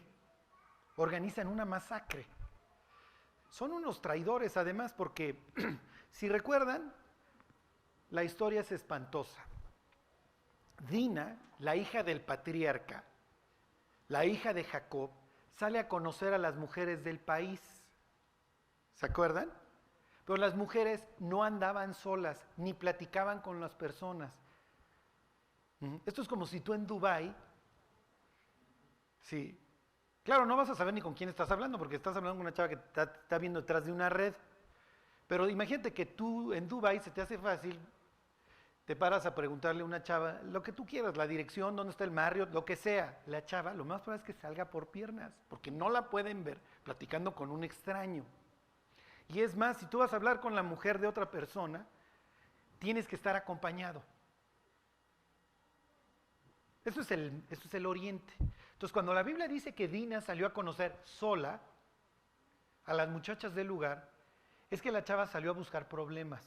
B: Organizan una masacre. Son unos traidores además porque, si recuerdan, la historia es espantosa. Dina, la hija del patriarca, la hija de Jacob, sale a conocer a las mujeres del país. ¿Se acuerdan? Pero las mujeres no andaban solas, ni platicaban con las personas. Esto es como si tú en Dubái, sí, claro, no vas a saber ni con quién estás hablando, porque estás hablando con una chava que está viendo detrás de una red. Pero imagínate que tú en Dubái se te hace fácil, te paras a preguntarle a una chava, lo que tú quieras, la dirección, dónde está el Marriott, lo que sea. La chava, lo más probable es que salga por piernas, porque no la pueden ver platicando con un extraño. Y es más, si tú vas a hablar con la mujer de otra persona, tienes que estar acompañado. Eso es el Oriente. Entonces, cuando la Biblia dice que Dina salió a conocer sola a las muchachas del lugar, es que la chava salió a buscar problemas.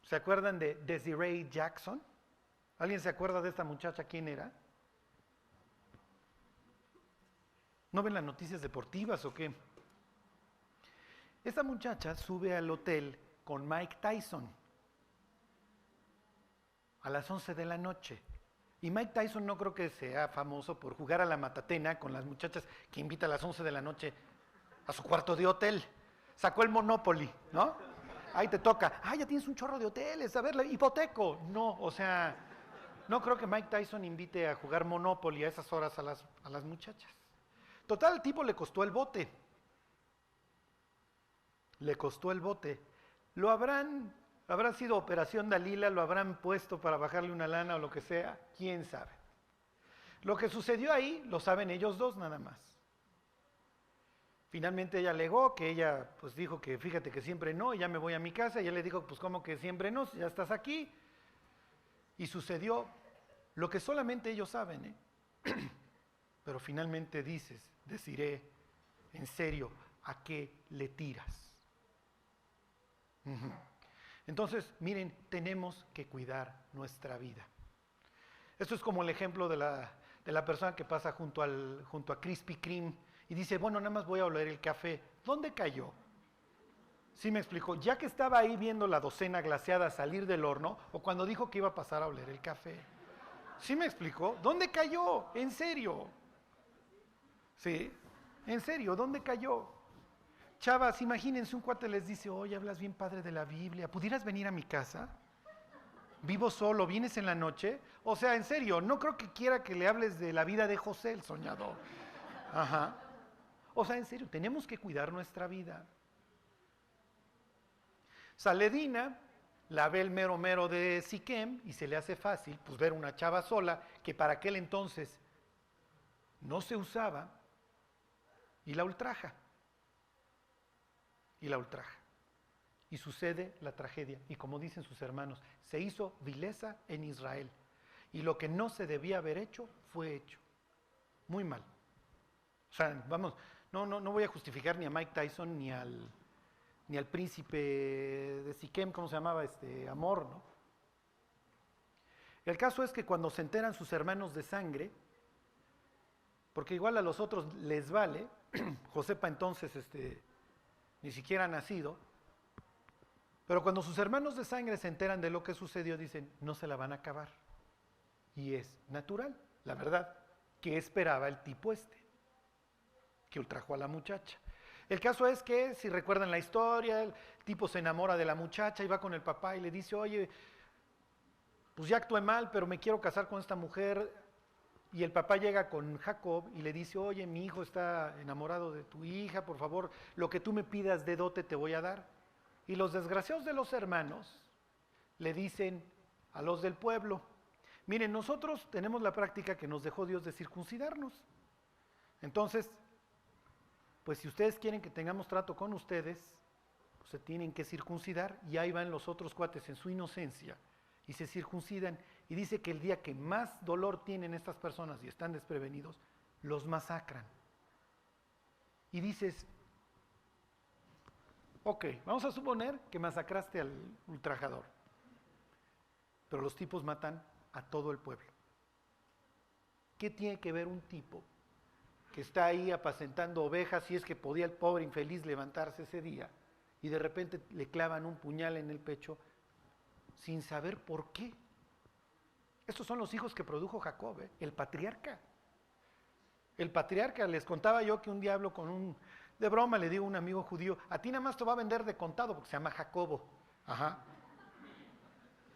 B: ¿Se acuerdan de Desiree Jackson? ¿Alguien se acuerda de esta muchacha? ¿Quién era? ¿No ven las noticias deportivas o qué? Esta muchacha sube al hotel con Mike Tyson a las 11 de la noche. Y Mike Tyson no creo que sea famoso por jugar a la matatena con las muchachas que invita a las 11 de la noche a su cuarto de hotel. Sacó el Monopoly, ¿no? Ahí te toca, ya tienes un chorro de hoteles, a ver, hipoteco. No, o sea, no creo que Mike Tyson invite a jugar Monopoly a esas horas a las muchachas. Total, al tipo le costó el bote. Le costó el bote. Habrá sido Operación Dalila, lo habrán puesto para bajarle una lana o lo que sea, quién sabe. Lo que sucedió ahí lo saben ellos dos nada más. Finalmente ella alegó que ella pues dijo que fíjate que siempre no, y ya me voy a mi casa, y él le dijo pues cómo que siempre no, si ya estás aquí. Y sucedió lo que solamente ellos saben, Pero finalmente deciré, en serio, ¿a qué le tiras? Entonces, miren, tenemos que cuidar nuestra vida. Esto es como el ejemplo de la persona que pasa junto a Krispy Kreme y dice, bueno, nada más voy a oler el café. ¿Dónde cayó? Sí me explico, ya que estaba ahí viendo la docena glaseada salir del horno, o cuando dijo que iba a pasar a oler el café. ¿Sí me explicó? ¿Dónde cayó? En serio. Sí, en serio, ¿dónde cayó? Chavas, imagínense, un cuate les dice, oye, hablas bien padre de la Biblia, ¿pudieras venir a mi casa? Vivo solo, ¿vienes en la noche? O sea, en serio, no creo que quiera que le hables de la vida de José, el soñador. Ajá. O sea, en serio, tenemos que cuidar nuestra vida. Saledina la ve el mero mero de Siquem y se le hace fácil, pues, ver una chava sola, que para aquel entonces no se usaba, y la ultraja. Y la ultraja. Y sucede la tragedia. Y como dicen sus hermanos, se hizo vileza en Israel. Y lo que no se debía haber hecho, fue hecho. Muy mal. O sea, vamos, no voy a justificar ni a Mike Tyson ni al príncipe de Siquem, ¿cómo se llamaba? Amor, ¿no? El caso es que cuando se enteran sus hermanos de sangre, porque igual a los otros les vale, Josepa entonces ni siquiera ha nacido, pero cuando sus hermanos de sangre se enteran de lo que sucedió, dicen, no se la van a acabar. Y es natural, la verdad, ¿qué esperaba el tipo que ultrajó a la muchacha? El caso es que, si recuerdan la historia, el tipo se enamora de la muchacha y va con el papá y le dice, oye, pues ya actué mal, pero me quiero casar con esta mujer. Y el papá llega con Jacob y le dice, oye, mi hijo está enamorado de tu hija, por favor, lo que tú me pidas de dote te voy a dar. Y los desgraciados de los hermanos le dicen a los del pueblo, miren, nosotros tenemos la práctica que nos dejó Dios de circuncidarnos. Entonces, pues si ustedes quieren que tengamos trato con ustedes, pues se tienen que circuncidar. Y ahí van los otros cuates en su inocencia y se circuncidan. Y dice que el día que más dolor tienen estas personas y están desprevenidos, los masacran. Y dices, ok, vamos a suponer que masacraste al ultrajador, pero los tipos matan a todo el pueblo. ¿Qué tiene que ver un tipo que está ahí apacentando ovejas, si es que podía el pobre infeliz levantarse ese día, y de repente le clavan un puñal en el pecho sin saber por qué? Estos son los hijos que produjo Jacob, el patriarca. El patriarca, les contaba yo que un día hablo de broma le digo a un amigo judío, a ti nada más te va a vender de contado porque se llama Jacobo. Ajá.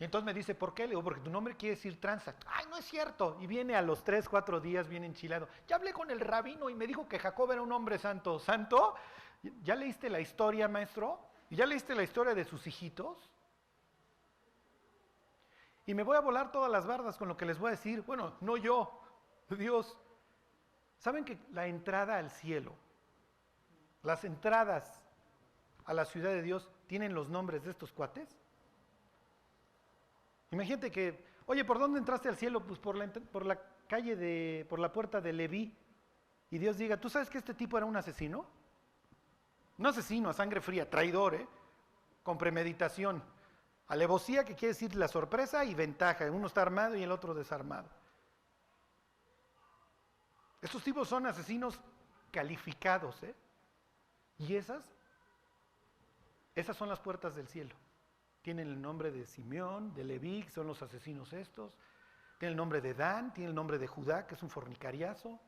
B: Y entonces me dice, ¿por qué? Le digo, porque tu nombre quiere decir tranza. Ay, no es cierto. Y viene a los 3, 4 días, bien enchilado. Ya hablé con el rabino y me dijo que Jacob era un hombre santo. ¿Santo? ¿Ya leíste la historia, maestro? ¿Y ya leíste la historia de sus hijitos? Y me voy a volar todas las bardas con lo que les voy a decir. Bueno, no yo, Dios. ¿Saben que la entrada al cielo, las entradas a la ciudad de Dios tienen los nombres de estos cuates? Imagínate que, oye, ¿por dónde entraste al cielo? Pues por la calle por la puerta de Leví. Y Dios diga, ¿tú sabes que este tipo era un asesino? Un asesino a sangre fría, traidor, con premeditación. Alevosía, que quiere decir la sorpresa, y ventaja. Uno está armado y el otro desarmado. Estos tipos son asesinos calificados, Y esas son las puertas del cielo. Tienen el nombre de Simeón, de Leví, que son los asesinos estos. Tienen el nombre de Dan, tienen el nombre de Judá, que es un fornicariazo.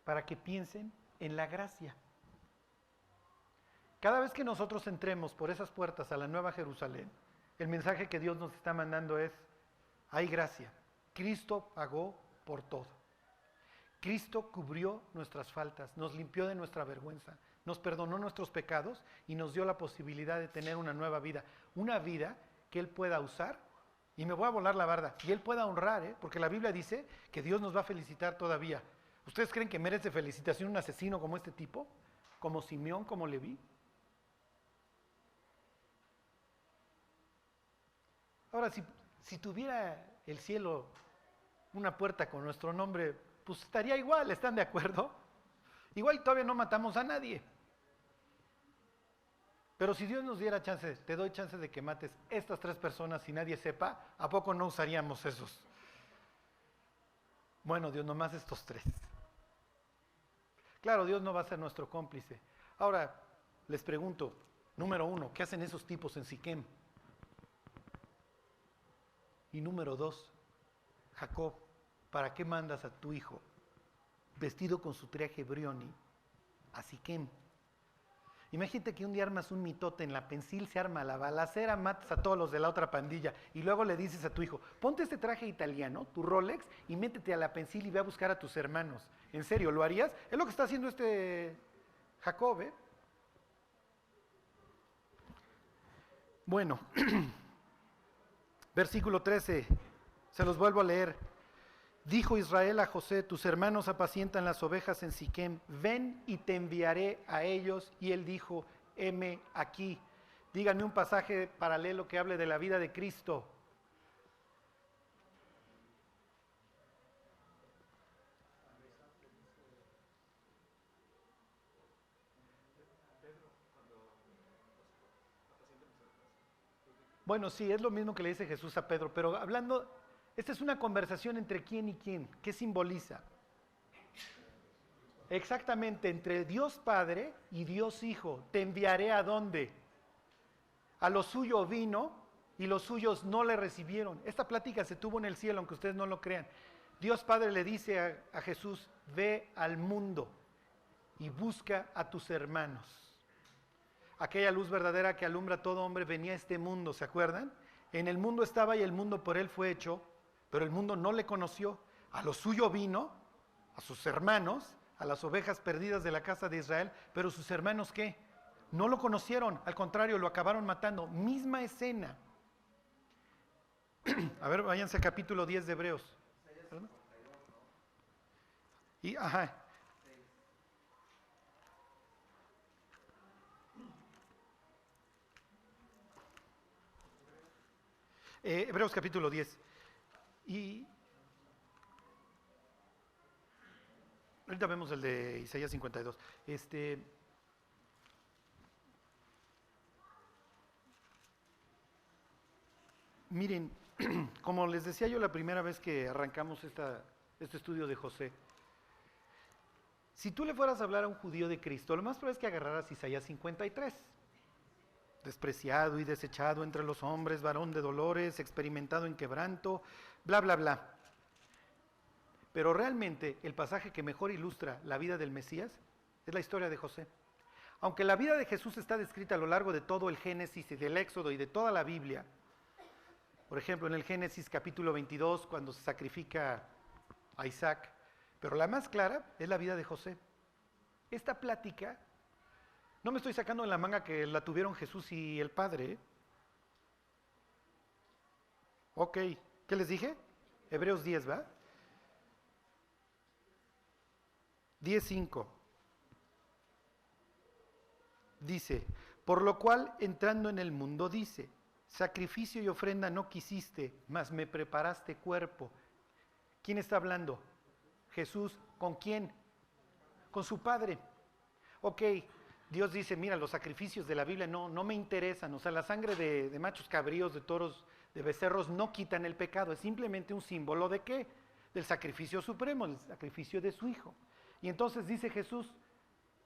B: Para que piensen en la gracia. Cada vez que nosotros entremos por esas puertas a la Nueva Jerusalén, el mensaje que Dios nos está mandando es, hay gracia. Cristo pagó por todo. Cristo cubrió nuestras faltas, nos limpió de nuestra vergüenza, nos perdonó nuestros pecados y nos dio la posibilidad de tener una nueva vida. Una vida que Él pueda usar, y me voy a volar la barda, y Él pueda honrar, porque la Biblia dice que Dios nos va a felicitar todavía. ¿Ustedes creen que merece felicitación un asesino como este tipo? ¿Como Simeón, como Leví? Ahora, si tuviera el cielo una puerta con nuestro nombre, pues estaría igual, ¿están de acuerdo? Igual todavía no matamos a nadie. Pero si Dios nos diera chance, te doy chance de que mates estas 3 personas y nadie sepa, ¿a poco no usaríamos esos? Bueno, Dios, nomás estos 3. Claro, Dios no va a ser nuestro cómplice. Ahora, les pregunto, número 1, ¿qué hacen esos tipos en Siquem? Y número 2, Jacob, ¿para qué mandas a tu hijo vestido con su traje Brioni a Siquem? Imagínate que un día armas un mitote en la Pensil, se arma la balacera, matas a todos los de la otra pandilla y luego le dices a tu hijo, ponte este traje italiano, tu Rolex, y métete a la Pensil y ve a buscar a tus hermanos. ¿En serio, lo harías? Es lo que está haciendo este Jacob, ¿eh? Bueno, versículo 13, se los vuelvo a leer. Dijo Israel a José, tus hermanos apacientan las ovejas en Siquem, ven y te enviaré a ellos. Y él dijo, heme aquí. Díganme un pasaje paralelo que hable de la vida de Cristo. Bueno, sí, es lo mismo que le dice Jesús a Pedro, pero hablando, esta es una conversación entre quién y quién. ¿Qué simboliza? Exactamente, entre Dios Padre y Dios Hijo. ¿Te enviaré a dónde? A lo suyo vino y los suyos no le recibieron. Esta plática se tuvo en el cielo, aunque ustedes no lo crean. Dios Padre le dice a Jesús, ve al mundo y busca a tus hermanos. Aquella luz verdadera que alumbra a todo hombre venía a este mundo, ¿se acuerdan? En el mundo estaba y el mundo por él fue hecho, pero el mundo no le conoció. A lo suyo vino, a sus hermanos, a las ovejas perdidas de la casa de Israel, pero sus hermanos, ¿qué? No lo conocieron, al contrario, lo acabaron matando. Misma escena. A ver, váyanse a capítulo 10 de Hebreos. ¿Perdón? Y, ajá. Hebreos capítulo 10. Y ahorita vemos el de Isaías 52. Miren, como les decía yo la primera vez que arrancamos este estudio de José, si tú le fueras a hablar a un judío de Cristo, lo más probable es que agarraras Isaías 53. Despreciado y desechado entre los hombres, varón de dolores, experimentado en quebranto, bla, bla, bla. Pero realmente el pasaje que mejor ilustra la vida del Mesías es la historia de José. Aunque la vida de Jesús está descrita a lo largo de todo el Génesis y del Éxodo y de toda la Biblia, por ejemplo en el Génesis capítulo 22 cuando se sacrifica a Isaac, pero la más clara es la vida de José. Esta plática no me estoy sacando en la manga que la tuvieron Jesús y el Padre, ¿eh? Ok, ¿qué les dije? Hebreos 10, ¿va? 10:5. Dice, por lo cual entrando en el mundo dice, sacrificio y ofrenda no quisiste, mas me preparaste cuerpo. ¿Quién está hablando? Jesús, ¿con quién? Con su Padre. Ok, Dios dice, mira, los sacrificios de la Biblia no me interesan, o sea, la sangre de machos cabríos, de toros, de becerros no quitan el pecado, es simplemente un símbolo ¿de qué? Del sacrificio supremo, el sacrificio de su Hijo. Y entonces dice Jesús,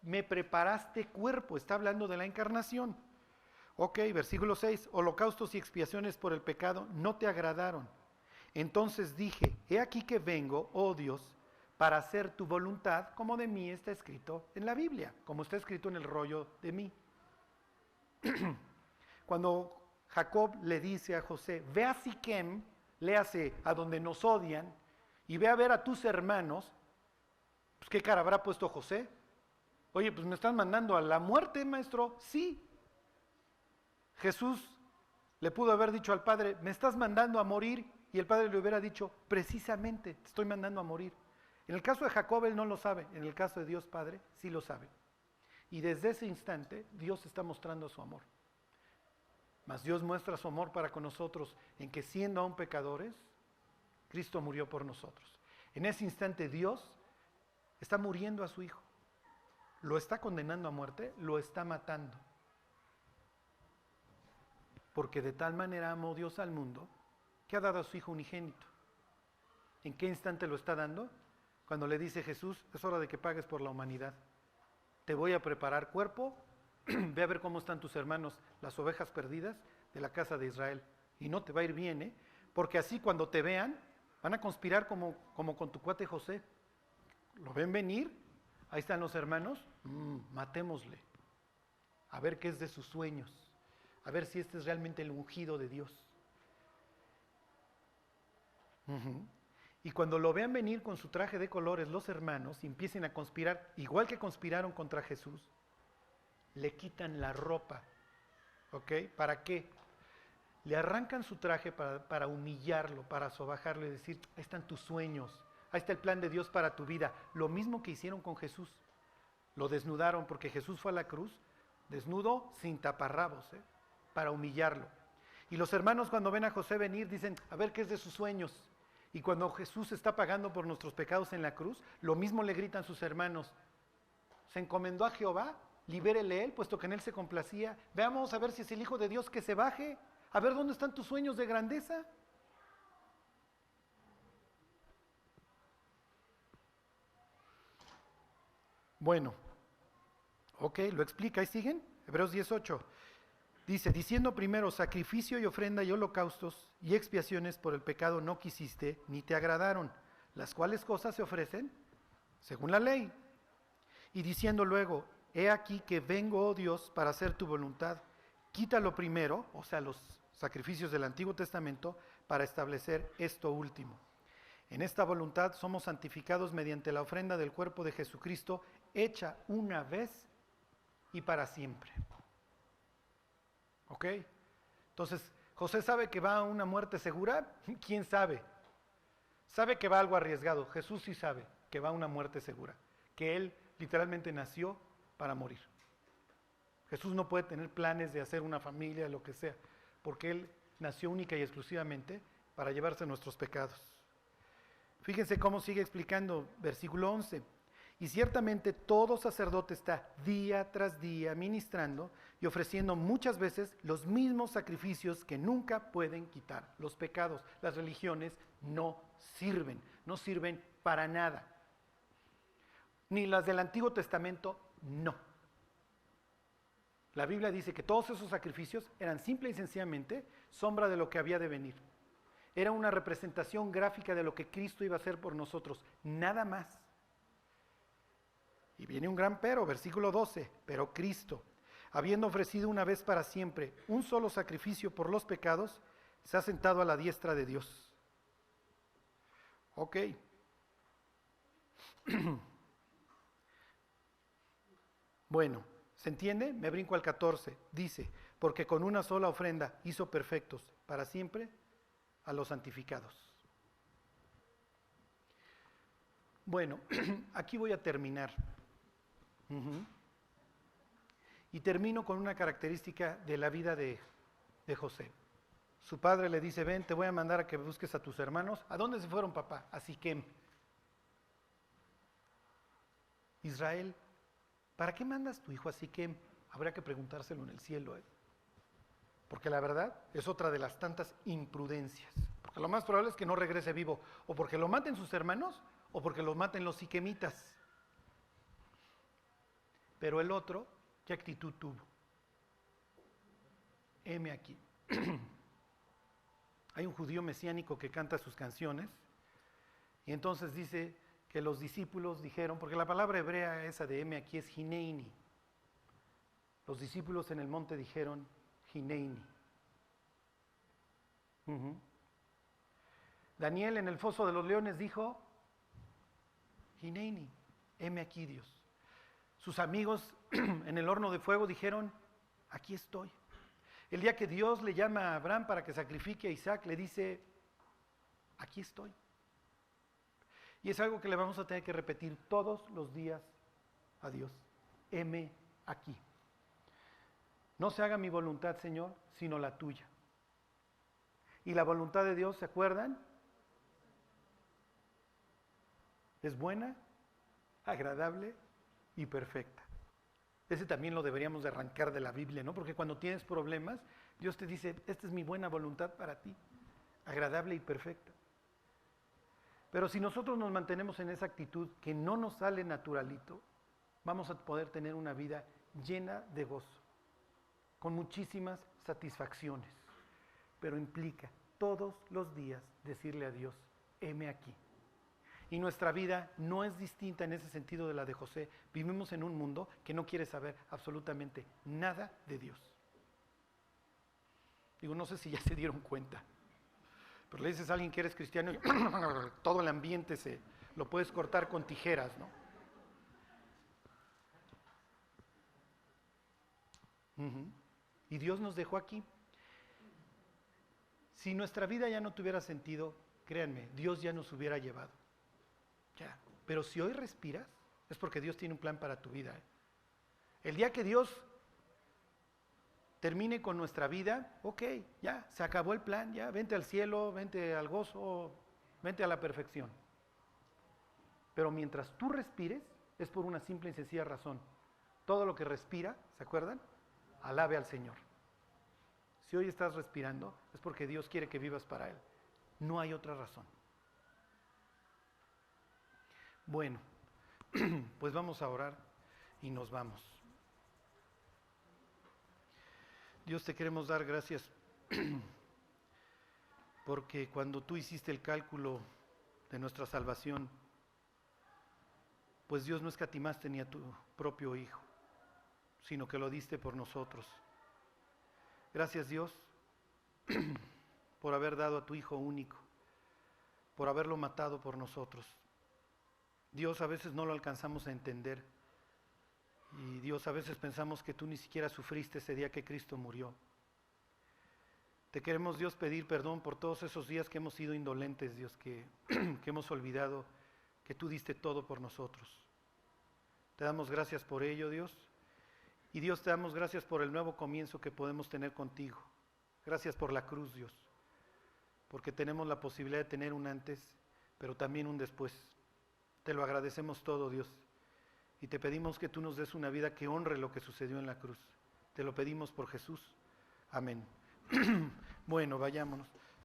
B: me preparaste cuerpo, está hablando de la encarnación. Ok, versículo 6, holocaustos y expiaciones por el pecado no te agradaron. Entonces dije, he aquí que vengo, oh Dios, para hacer tu voluntad, como de mí está escrito en la Biblia, como está escrito en el rollo de mí. Cuando Jacob le dice a José, ve a Siquem, léase a donde nos odian, y ve a ver a tus hermanos, pues ¿qué cara habrá puesto José? Oye, pues me están mandando a la muerte, maestro. Sí. Jesús le pudo haber dicho al Padre, me estás mandando a morir, y el Padre le hubiera dicho, precisamente, te estoy mandando a morir. En el caso de Jacob él no lo sabe, en el caso de Dios Padre sí lo sabe. Y desde ese instante Dios está mostrando su amor. Mas Dios muestra su amor para con nosotros en que siendo aún pecadores, Cristo murió por nosotros. En ese instante Dios está muriendo a su Hijo. Lo está condenando a muerte, lo está matando. Porque de tal manera amó Dios al mundo que ha dado a su Hijo unigénito. ¿En qué instante lo está dando? Cuando le dice Jesús, es hora de que pagues por la humanidad. Te voy a preparar cuerpo, ve a ver cómo están tus hermanos, las ovejas perdidas de la casa de Israel. Y no te va a ir bien, Porque así cuando te vean, van a conspirar como con tu cuate José. ¿Lo ven venir? Ahí están los hermanos. Matémosle. A ver qué es de sus sueños. A ver si este es realmente el ungido de Dios. Y cuando lo vean venir con su traje de colores los hermanos y empiecen a conspirar, igual que conspiraron contra Jesús, le quitan la ropa. ¿Ok? ¿Para qué? Le arrancan su traje para humillarlo, para sobajarlo y decir, ahí están tus sueños, ahí está el plan de Dios para tu vida. Lo mismo que hicieron con Jesús. Lo desnudaron porque Jesús fue a la cruz, desnudo sin taparrabos, para humillarlo. Y los hermanos cuando ven a José venir dicen, a ver qué es de sus sueños. Y cuando Jesús está pagando por nuestros pecados en la cruz, lo mismo le gritan sus hermanos. Se encomendó a Jehová, libérele él, puesto que en él se complacía. Veamos a ver si es el Hijo de Dios que se baje. A ver dónde están tus sueños de grandeza. Bueno, ok, lo explica, ahí siguen, Hebreos 18. Dice, diciendo primero, sacrificio y ofrenda y holocaustos y expiaciones por el pecado no quisiste, ni te agradaron, las cuales cosas se ofrecen según la ley. Y diciendo luego, he aquí que vengo, oh Dios, para hacer tu voluntad. Quítalo primero, o sea, los sacrificios del Antiguo Testamento, para establecer esto último. En esta voluntad somos santificados mediante la ofrenda del cuerpo de Jesucristo, hecha una vez y para siempre. ¿Ok? Entonces, ¿José sabe que va a una muerte segura? ¿Quién sabe? Sabe que va a algo arriesgado. Jesús sí sabe que va a una muerte segura. Que él literalmente nació para morir. Jesús no puede tener planes de hacer una familia, lo que sea, porque él nació única y exclusivamente para llevarse nuestros pecados. Fíjense cómo sigue explicando, versículo 11. Y ciertamente todo sacerdote está día tras día ministrando y ofreciendo muchas veces los mismos sacrificios que nunca pueden quitar los pecados. Las religiones no sirven para nada. Ni las del Antiguo Testamento, no. La Biblia dice que todos esos sacrificios eran simple y sencillamente sombra de lo que había de venir. Era una representación gráfica de lo que Cristo iba a hacer por nosotros, nada más. Y viene un gran pero, versículo 12, pero Cristo, habiendo ofrecido una vez para siempre un solo sacrificio por los pecados, se ha sentado a la diestra de Dios. Ok. Bueno, ¿se entiende? Me brinco al 14. Dice, porque con una sola ofrenda hizo perfectos para siempre a los santificados. Bueno, aquí voy a terminar. Y termino con una característica de la vida de José. Su padre le dice, ven, te voy a mandar a que busques a tus hermanos. ¿A dónde se fueron, papá? A Siquem. Israel, ¿para qué mandas tu hijo a Siquem? Habría que preguntárselo en el cielo, porque la verdad es otra de las tantas imprudencias. Porque lo más probable es que no regrese vivo, o porque lo maten sus hermanos, o porque lo maten los siquemitas. Pero el otro, ¿qué actitud tuvo? Heme aquí. Hay un judío mesiánico que canta sus canciones, y entonces dice que los discípulos dijeron, porque la palabra hebrea esa de heme aquí es hineini. Los discípulos en el monte dijeron hineini. Daniel en el foso de los leones dijo hineini, heme aquí Dios. Sus amigos en el horno de fuego dijeron, aquí estoy. El día que Dios le llama a Abraham para que sacrifique a Isaac, le dice, aquí estoy. Y es algo que le vamos a tener que repetir todos los días a Dios. Heme aquí. No se haga mi voluntad, Señor, sino la tuya. Y la voluntad de Dios, ¿se acuerdan? Es buena, agradable y perfecta. Ese también lo deberíamos de arrancar de la Biblia, ¿no? Porque cuando tienes problemas, Dios te dice, esta es mi buena voluntad para ti, agradable y perfecta. Pero si nosotros nos mantenemos en esa actitud que no nos sale naturalito, vamos a poder tener una vida llena de gozo, con muchísimas satisfacciones, pero implica todos los días decirle a Dios, heme aquí. Y nuestra vida no es distinta en ese sentido de la de José. Vivimos en un mundo que no quiere saber absolutamente nada de Dios. Digo, no sé si ya se dieron cuenta. Pero le dices a alguien que eres cristiano y todo el ambiente lo puedes cortar con tijeras, ¿no? Y Dios nos dejó aquí. Si nuestra vida ya no tuviera sentido, créanme, Dios ya nos hubiera llevado. Ya. Pero si hoy respiras, es porque Dios tiene un plan para tu vida. El día que Dios termine con nuestra vida, ok, ya, se acabó el plan, ya, vente al cielo, vente al gozo, vente a la perfección. Pero mientras tú respires, es por una simple y sencilla razón. Todo lo que respira, ¿se acuerdan? Alabe al Señor. Si hoy estás respirando, es porque Dios quiere que vivas para Él. No hay otra razón. Bueno, pues vamos a orar y nos vamos. Dios, te queremos dar gracias porque cuando tú hiciste el cálculo de nuestra salvación, pues Dios no escatimaste ni a tu propio Hijo, sino que lo diste por nosotros. Gracias, Dios, por haber dado a tu Hijo único, por haberlo matado por nosotros. Dios, a veces no lo alcanzamos a entender. Y Dios, a veces pensamos que tú ni siquiera sufriste ese día que Cristo murió. Te queremos, Dios, pedir perdón por todos esos días que hemos sido indolentes, Dios, que hemos olvidado que tú diste todo por nosotros. Te damos gracias por ello, Dios. Y Dios, te damos gracias por el nuevo comienzo que podemos tener contigo. Gracias por la cruz, Dios, porque tenemos la posibilidad de tener un antes, pero también un después. Te lo agradecemos todo, Dios. Y te pedimos que tú nos des una vida que honre lo que sucedió en la cruz. Te lo pedimos por Jesús. Amén. Bueno, vayámonos.